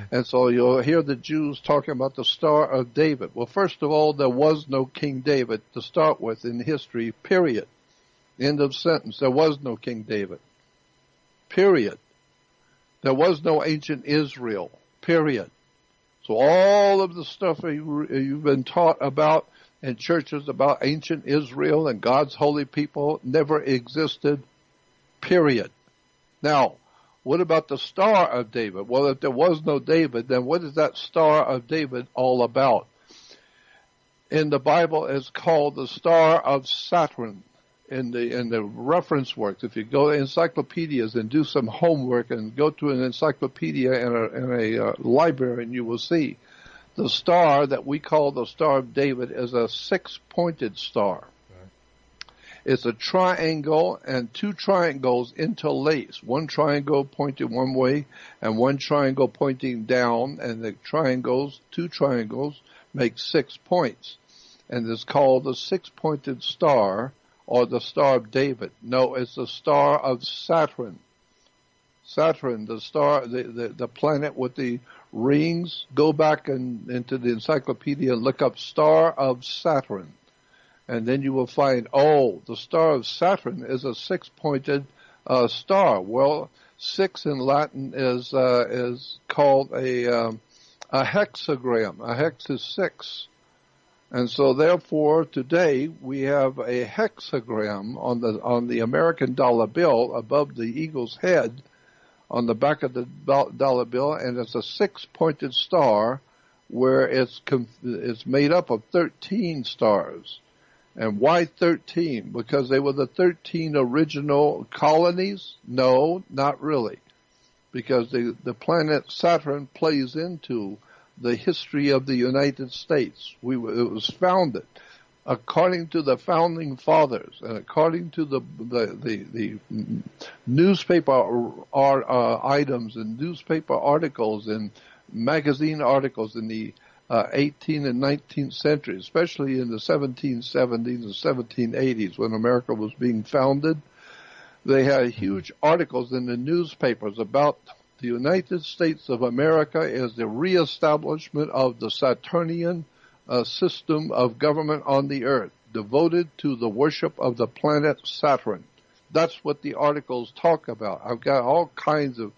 And so you'll hear the Jews talking about the Star of David. Well, first of all, there was no King David to start with in history, period. End of sentence. There was no King David, period. There was no ancient Israel, period. So all of the stuff you've been taught about in churches about ancient Israel and God's holy people never existed, period. Now, what about the Star of David? Well, if there was no David, then what is that Star of David all about? In the Bible, it's called the Star of Saturn. In the reference works, if you go to encyclopedias and do some homework and go to an encyclopedia in a library, and you will see the star that we call the Star of David is a 6-pointed star. It's a triangle and 2 triangles interlaced, one triangle pointing one way and one triangle pointing down, and the 2 triangles make 6 points, and it's called the 6-pointed star, or the Star of David. No, it's the Star of Saturn. Saturn, the star, the planet with the rings. Go back into the encyclopedia and look up Star of Saturn. And then you will find, the Star of Saturn is a 6-pointed star. Well, 6 in Latin is called a hexagram. A hex is 6. And so, therefore, today we have a hexagram on the American dollar bill above the eagle's head on the back of the dollar bill, and it's a six-pointed star where it's made up of 13 stars. And why 13? Because they were the 13 original colonies? No, not really. Because the planet Saturn plays into the history of the United States. It was founded according to the founding fathers, and according to the newspaper items and newspaper articles and magazine articles in the 18th and 19th century, especially in the 1770s and 1780s when America was being founded. They had huge articles in the newspapers about the United States of America as the reestablishment of the Saturnian system of government on the earth, devoted to the worship of the planet Saturn. That's what the articles talk about. I've got all kinds of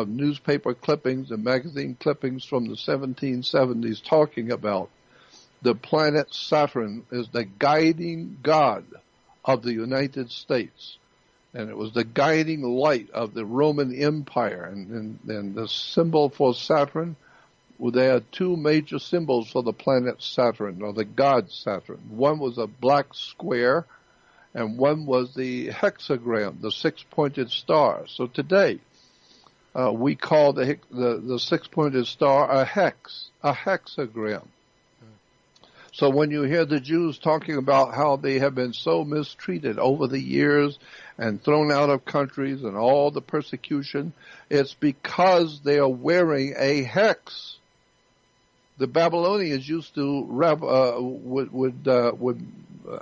newspaper clippings and magazine clippings from the 1770s talking about the planet Saturn as the guiding god of the United States. And it was the guiding light of the Roman Empire. And the symbol for Saturn, well, they had two major symbols for the planet Saturn, or the god Saturn. One was a black square, and one was the hexagram, the six-pointed star. So today, we call the six-pointed star a hexagram. So when you hear the Jews talking about how they have been so mistreated over the years and thrown out of countries and all the persecution, it's because they are wearing a hex. The Babylonians used to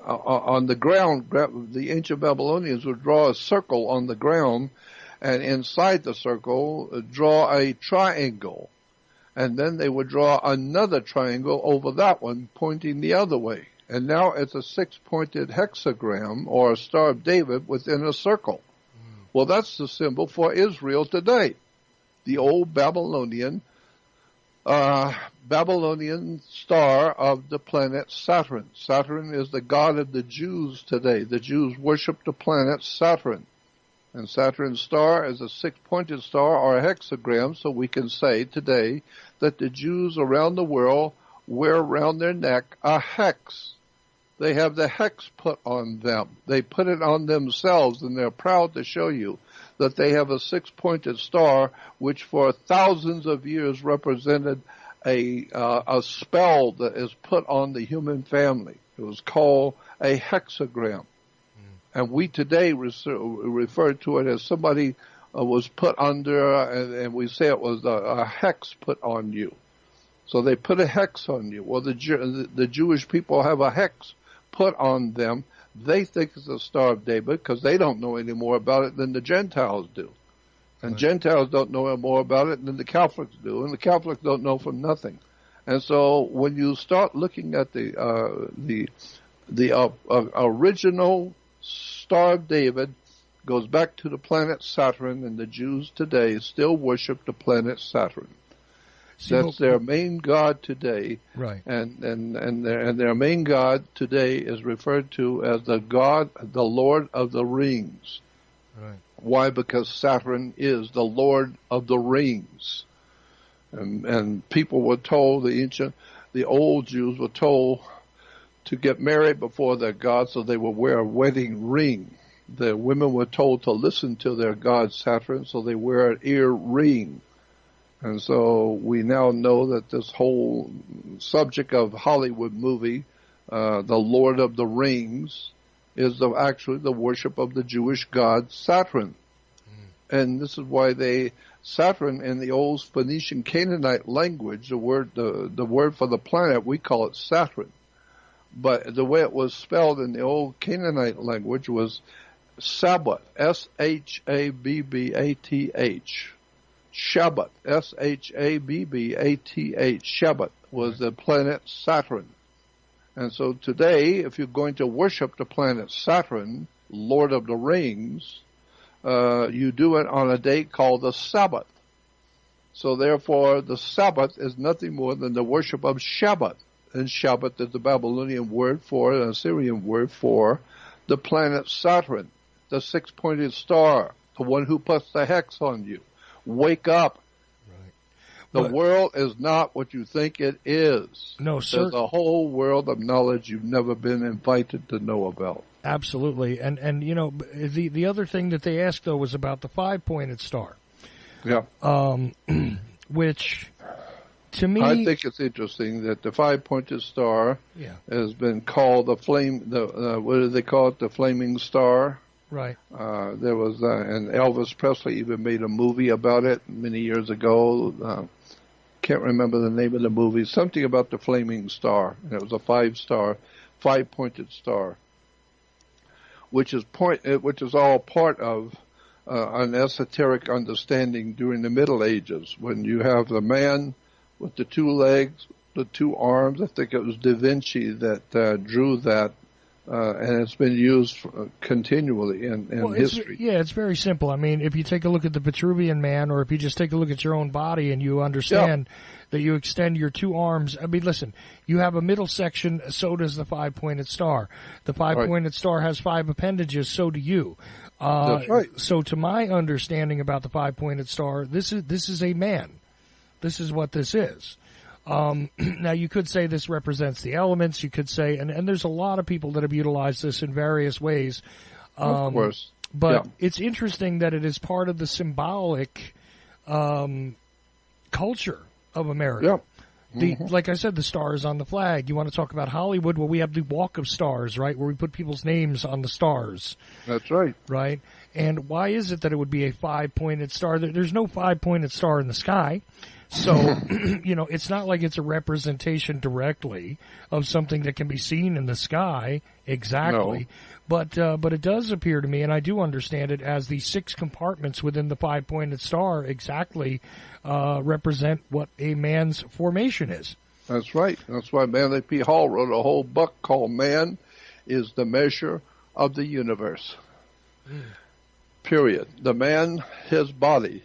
on the ground, the ancient Babylonians would draw a circle on the ground, and inside the circle draw a triangle. And then they would draw another triangle over that one, pointing the other way. And now it's a six-pointed hexagram, or a Star of David, within a circle. Well, that's the symbol for Israel today. The old Babylonian star of the planet Saturn. Saturn is the god of the Jews today. The Jews worship the planet Saturn. And Saturn's star is a six-pointed star or a hexagram, so we can say today that the Jews around the world wear around their neck a hex. They have the hex put on them. They put it on themselves, and they're proud to show you that they have a six-pointed star, which for thousands of years represented a spell that is put on the human family. It was called a hexagram. And we today refer to it as somebody was put under, and we say it was a hex put on you. So they put a hex on you. Well, the Jewish people have a hex put on them. They think it's the Star of David because they don't know any more about it than the Gentiles do. And right. Gentiles don't know more about it than the Catholics do, and the Catholics don't know from nothing. And so when you start looking at the original Star of David, goes back to the planet Saturn, and the Jews today still worship the planet Saturn. That's their main god today, right? And their main god today is referred to as the Lord of the Rings. Right. Why? Because Saturn is the Lord of the Rings, and people were told, the old Jews were told to get married before their god, so they would wear a wedding ring. The women were told to listen to their god Saturn, so they wear an ear ring. And so we now know that this whole subject of Hollywood movie, the Lord of the Rings, is actually the worship of the Jewish god Saturn. And this is why Saturn in the old Phoenician Canaanite language, the word for the planet, we call it Saturn. But the way it was spelled in the old Canaanite language was Sabbath, S-H-A-B-B-A-T-H. Shabbat, S-H-A-B-B-A-T-H. Shabbat was the planet Saturn. And so today, if you're going to worship the planet Saturn, Lord of the Rings, you do it on a date called the Sabbath. So therefore, the Sabbath is nothing more than the worship of Shabbat. And Shabbat is the Babylonian word for, an Assyrian word for, the planet Saturn, the six-pointed star, the one who puts the hex on you. Wake up. The But world is not what you think it is. No, sir. There's a whole world of knowledge you've never been invited to know about. Absolutely. And you know, the other thing that they asked, though, was about the 5-pointed star. Yeah. Which, to me, I think it's interesting that the 5-pointed star has been called the flame. What do they call it? The flaming star. Right. There was, and Elvis Presley even made a movie about it many years ago. Can't remember the name of the movie. Something about the flaming star. And it was a 5-pointed star, which is all part of an esoteric understanding during the Middle Ages, when you have the man with the 2 legs, the 2 arms. I think it was Da Vinci that drew that. And it's been used continually in history. It's very simple. I mean, if you take a look at the Vitruvian Man, or if you just take a look at your own body and you understand that you extend your 2 arms. I mean, listen, you have a middle section, so does the 5-pointed star. The 5-pointed star has 5 appendages, so do you. That's right. So to my understanding about the 5-pointed star, this is a man. This is what this is. Now, you could say this represents the elements. You could say, and there's a lot of people that have utilized this in various ways. Of course. But it's interesting that it is part of the symbolic culture of America. Yeah. Like I said, the stars on the flag. You want to talk about Hollywood? Well, we have the Walk of Stars, right, where we put people's names on the stars. That's right. Right? And why is it that it would be a 5-pointed star? There's no 5-pointed star in the sky. So, you know, it's not like it's a representation directly of something that can be seen in the sky exactly. No. But it does appear to me, and I do understand it, as the 6 compartments within the 5-pointed star exactly represent what a man's formation is. That's right. That's why Manly P. Hall wrote a whole book called Man is the Measure of the Universe. Period. The man, his body,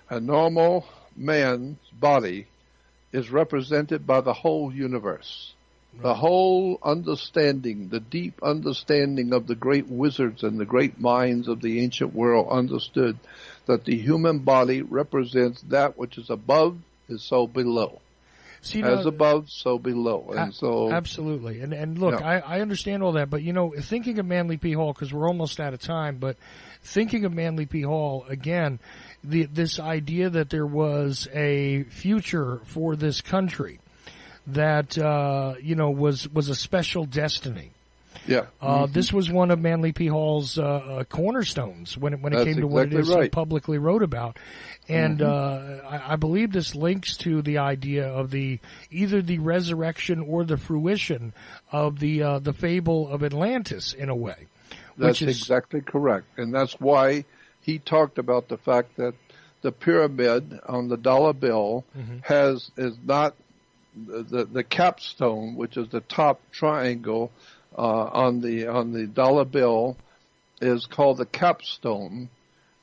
a normal man's body, is represented by the whole universe. Right. The whole understanding, the deep understanding of the great wizards and the great minds of the ancient world understood that the human body represents that which is above is so below. See, as above, so below. And so, absolutely. And look, I understand all that, but, you know, thinking of Manly P. Hall, because we're almost out of time, but thinking of Manly P. Hall, again, this idea that there was a future for this country that, you know, was a special destiny. Yeah. This was one of Manly P. Hall's cornerstones when it came to what it is he publicly wrote about. And I believe this links to the idea of either the resurrection or the fruition of the fable of Atlantis in a way. That's exactly correct. And that's why he talked about the fact that the pyramid on the dollar bill is not the capstone, which is the top triangle on the dollar bill, is called the capstone,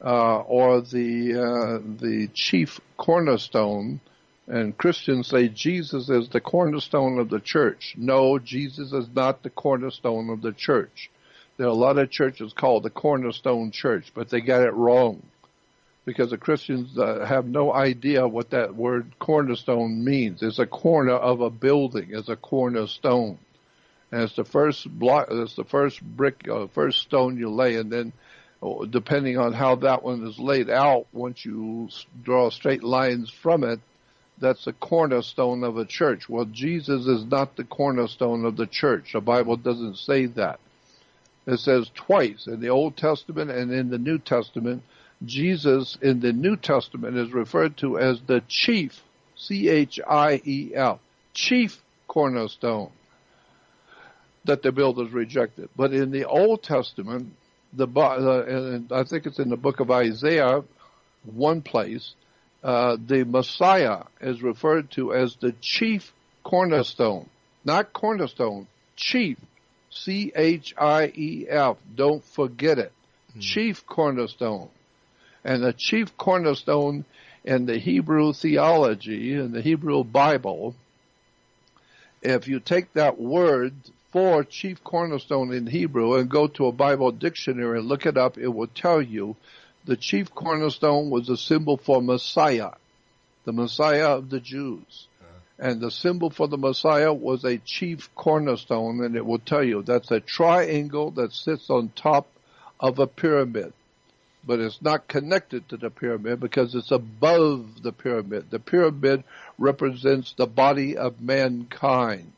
or the chief cornerstone. And Christians say Jesus is the cornerstone of the church. No, Jesus is not the cornerstone of the church. There are a lot of churches called the Cornerstone Church, but they got it wrong, because the Christians have no idea what that word cornerstone means. It's a corner of a building. It's a cornerstone. And it's the first block, it's the first brick, first stone you lay, and then depending on how that one is laid out, once you draw straight lines from it, that's the cornerstone of a church. Well, Jesus is not the cornerstone of the church. The Bible doesn't say that. It says twice in the Old Testament and in the New Testament. Jesus in the New Testament is referred to as the chief, C-H-I-E-L, chief cornerstone that the builders rejected. But in the Old Testament, and I think it's in the book of Isaiah, one place, the Messiah is referred to as the chief cornerstone. Not cornerstone, chief, C-H-I-E-F. Don't forget it. Chief cornerstone. And the chief cornerstone in the Hebrew theology, in the Hebrew Bible, if you take that word for chief cornerstone in Hebrew and go to a Bible dictionary and look it up, it will tell you The chief cornerstone was a symbol for Messiah, the Messiah of the Jews. And the symbol for the Messiah was a chief cornerstone, and it will tell you that's a triangle that sits on top of a pyramid. But it's not connected to the pyramid because it's above the pyramid. The pyramid represents the body of mankind.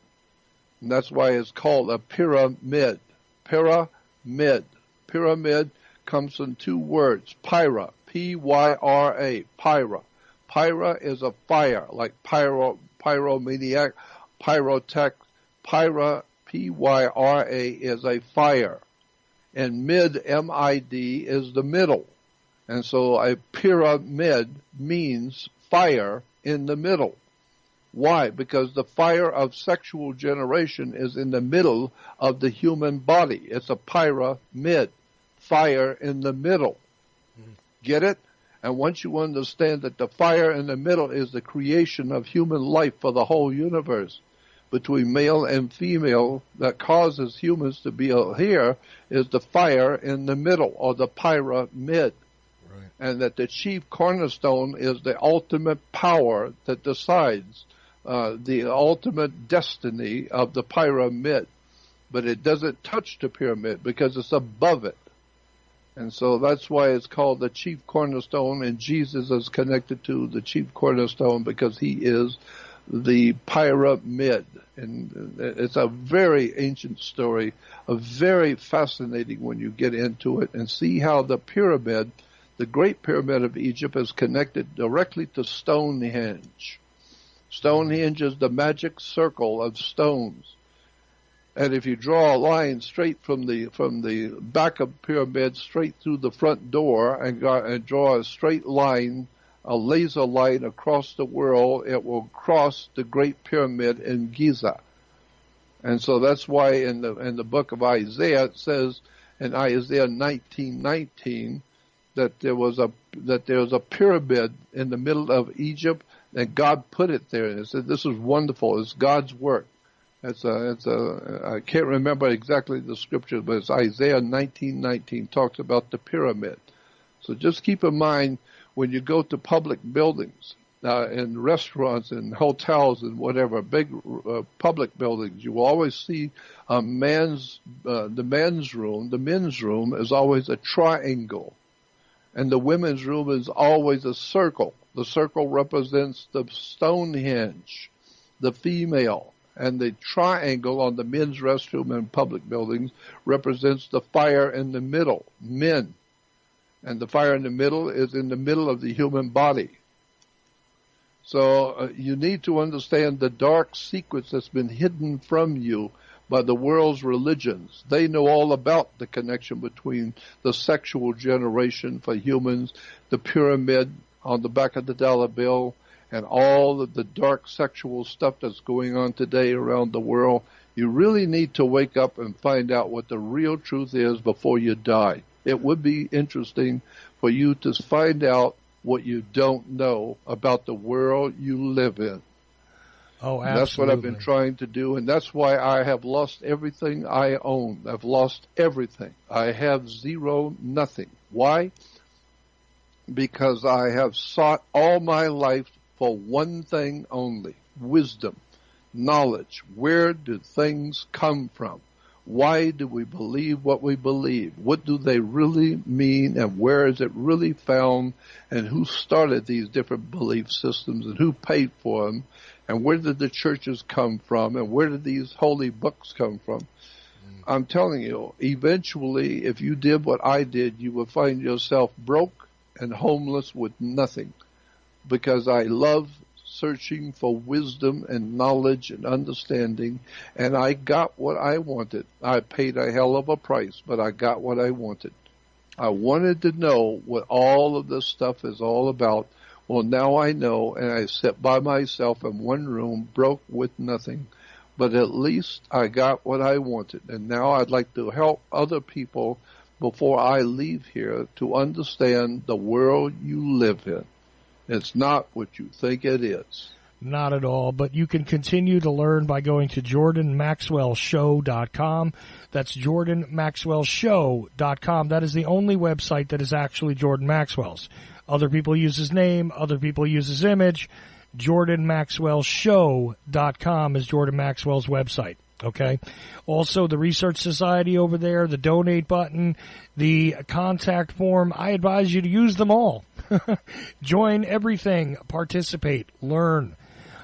And that's why it's called a pyramid. Pyramid. Pyramid comes from two words. Pyra. P-Y-R-A. Pyra. Pyra is a fire, like pyromaniac, pyrotech. Pyra, P-Y-R-A, is a fire. And mid, M-I-D, is the middle. And so a pyramid means fire in the middle. Why? Because the fire of sexual generation is in the middle of the human body. It's a pyramid, fire in the middle. Get it? And once you understand that the fire in the middle is the creation of human life for the whole universe, between male and female, that causes humans to be here, is the fire in the middle, or the pyramid. Right. And that the chief cornerstone is the ultimate power that decides the ultimate destiny of the pyramid. But it doesn't touch the pyramid because it's above it. And so that's why it's called the chief cornerstone, and Jesus is connected to the chief cornerstone because he is the pyramid. And it's a very ancient story, a very fascinating when you get into it and see how the pyramid, the Great Pyramid of Egypt, is connected directly to Stonehenge. Stonehenge is the magic circle of stones. And if you draw a line straight from the back of the pyramid straight through the front door and draw a straight line, a laser line across the world, it will cross the Great Pyramid in Giza. And so that's why in the book of Isaiah it says in Isaiah 19:19 that there was a pyramid in the middle of Egypt, and God put it there. And it said, "This is wonderful. It's God's work." I can't remember exactly the scripture, but it's Isaiah 19:19 talks about the pyramid. So just keep in mind when you go to public buildings, in restaurants and hotels and whatever, big public buildings, you will always see the men's room. The men's room is always a triangle, and the women's room is always a circle. The circle represents the Stonehenge, the female. And the triangle on the men's restroom in public buildings represents the fire in the middle, men. And the fire in the middle is in the middle of the human body. So you need to understand the dark secrets that's been hidden from you by the world's religions. They know all about the connection between the sexual generation for humans, the pyramid on the back of the dollar bill, and all of the dark sexual stuff that's going on today around the world. You really need to wake up and find out what the real truth is before you die. It would be interesting for you to find out what you don't know about the world you live in. Oh, absolutely. And that's what I've been trying to do, and that's why I have lost everything I own. I've lost everything. I have zero, nothing. Why? Because I have sought all my life for one thing only: wisdom, knowledge. Where do things come from? Why do we believe what we believe? What do they really mean, and where is it really found, and who started these different belief systems, and who paid for them, and where did the churches come from, and where did these holy books come from? I'm telling you, eventually, if you did what I did, you would find yourself broke and homeless with nothing. Because I love searching for wisdom and knowledge and understanding, and I got what I wanted. I paid a hell of a price, but I got what I wanted. I wanted to know what all of this stuff is all about. Well, now I know, and I sit by myself in one room, broke with nothing. But at least I got what I wanted, and now I'd like to help other people before I leave here to understand the world you live in. It's not what you think it is. Not at all, but you can continue to learn by going to jordanmaxwellshow.com. That's jordanmaxwellshow.com. That is the only website that is actually Jordan Maxwell's. Other people use his name, other people use his image. jordanmaxwellshow.com is Jordan Maxwell's website. Okay. Also, the Research Society over there, the donate button, the contact form, I advise you to use them all. Join everything, participate, learn.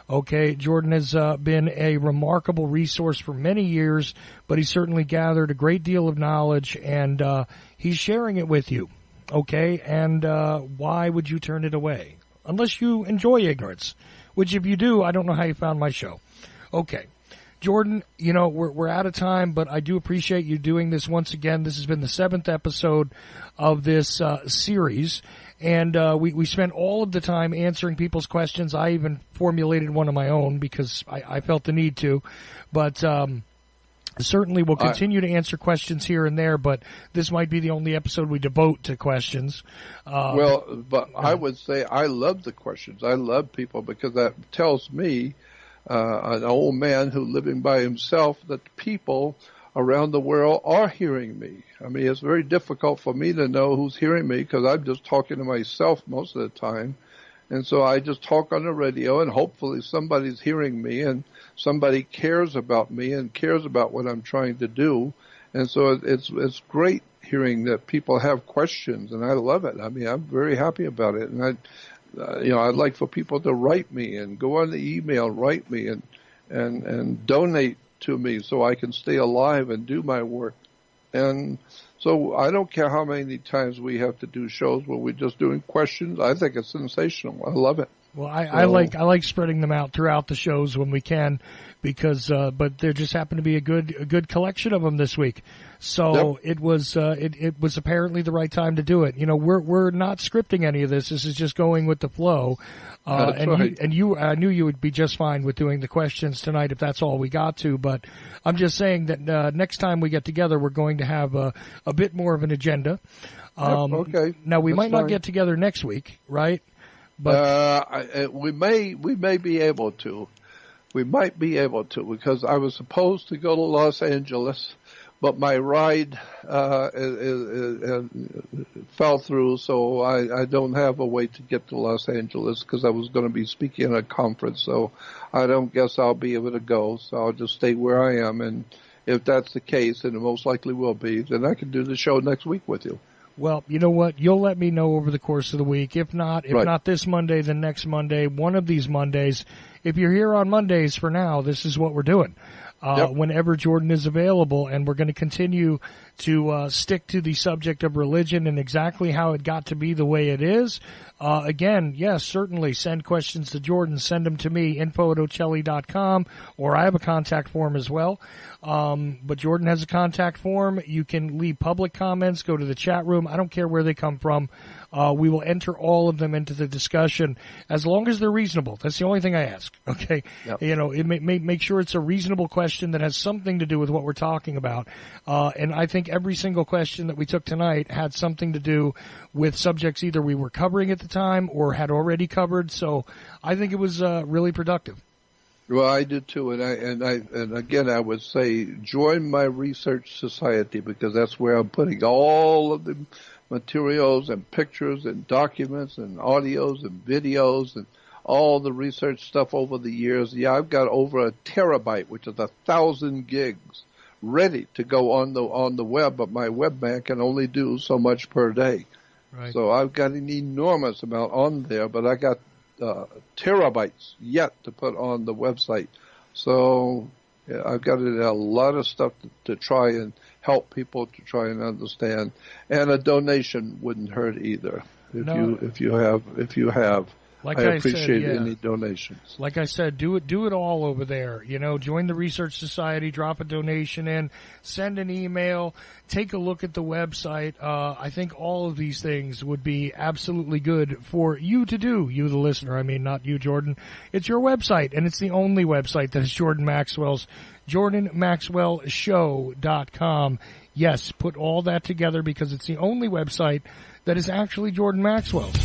Okay, Jordan has been a remarkable resource for many years, but he's certainly gathered a great deal of knowledge, and he's sharing it with you. Okay, and why would you turn it away? Unless you enjoy ignorance, which if you do, I don't know how you found my show. Okay. Jordan, you know, we're out of time, but I do appreciate you doing this once again. This has been the 7th episode of this series, and we spent all of the time answering people's questions. I even formulated one of my own because I felt the need to, but certainly we'll continue to answer questions here and there, but this might be the only episode we devote to questions. But I would say I love the questions. I love people because that tells me, an old man who living by himself, that people around the world are hearing me. I mean, it's very difficult for me to know who's hearing me because I'm just talking to myself most of the time. And so I just talk on the radio, and hopefully somebody's hearing me and somebody cares about me and cares about what I'm trying to do. And so it's great hearing that people have questions, and I love it. I mean, I'm very happy about it. And I'd like for people to write me and go on the email, write me and donate to me so I can stay alive and do my work. And so I don't care how many times we have to do shows where we're just doing questions. I think it's sensational. I love it. Well, I like spreading them out throughout the shows when we can, because but there just happened to be a good collection of them this week. So It was apparently the right time to do it. You know, we're not scripting any of this. This is just going with the flow. That's right. I knew you would be just fine with doing the questions tonight if that's all we got to. But I'm just saying that next time we get together, we're going to have a bit more of an agenda. Okay. Now we might not fine. get together next week, right? But we may be able to. We might be able to, because I was supposed to go to Los Angeles, but my ride fell through, so I don't have a way to get to Los Angeles because I was going to be speaking at a conference. So I don't guess I'll be able to go. So I'll just stay where I am, and if that's the case, and it most likely will be, then I can do the show next week with you. Well, you know what? You'll let me know over the course of the week. If not this Monday, then next Monday, one of these Mondays. If you're here on Mondays for now, this is what we're doing. Whenever Jordan is available, and we're going to continue to stick to the subject of religion and exactly how it got to be the way it is. Again, yes, certainly send questions to Jordan. Send them to me, info@ocelli.com, or I have a contact form as well. But Jordan has a contact form. You can leave public comments, go to the chat room. I don't care where they come from. We will enter all of them into the discussion as long as they're reasonable. That's the only thing I ask. Okay. Yep. You know, make sure it's a reasonable question that has something to do with what we're talking about. And I think every single question that we took tonight had something to do with subjects either we were covering at the time or had already covered. So I think it was really productive. Well, I do too, and again, I would say join my research society, because that's where I'm putting all of the materials and pictures and documents and audios and videos and all the research stuff over the years. Yeah, I've got over a terabyte, which is 1,000 gigs, ready to go on the web, but my webman can only do so much per day. Right. So I've got an enormous amount on there, but I got terabytes yet to put on the website. So yeah, I've got a lot of stuff to try and help people to try and understand. And a donation wouldn't hurt either. If you have. Like I I appreciate said, yeah. any donations. Like I said, do it all over there. You know, join the Research Society, drop a donation in, send an email, take a look at the website. I think all of these things would be absolutely good for you to do, you the listener. I mean, not you, Jordan. It's your website, and it's the only website that is Jordan Maxwell's, jordanmaxwellshow.com. Yes, put all that together because it's the only website that is actually Jordan Maxwell's.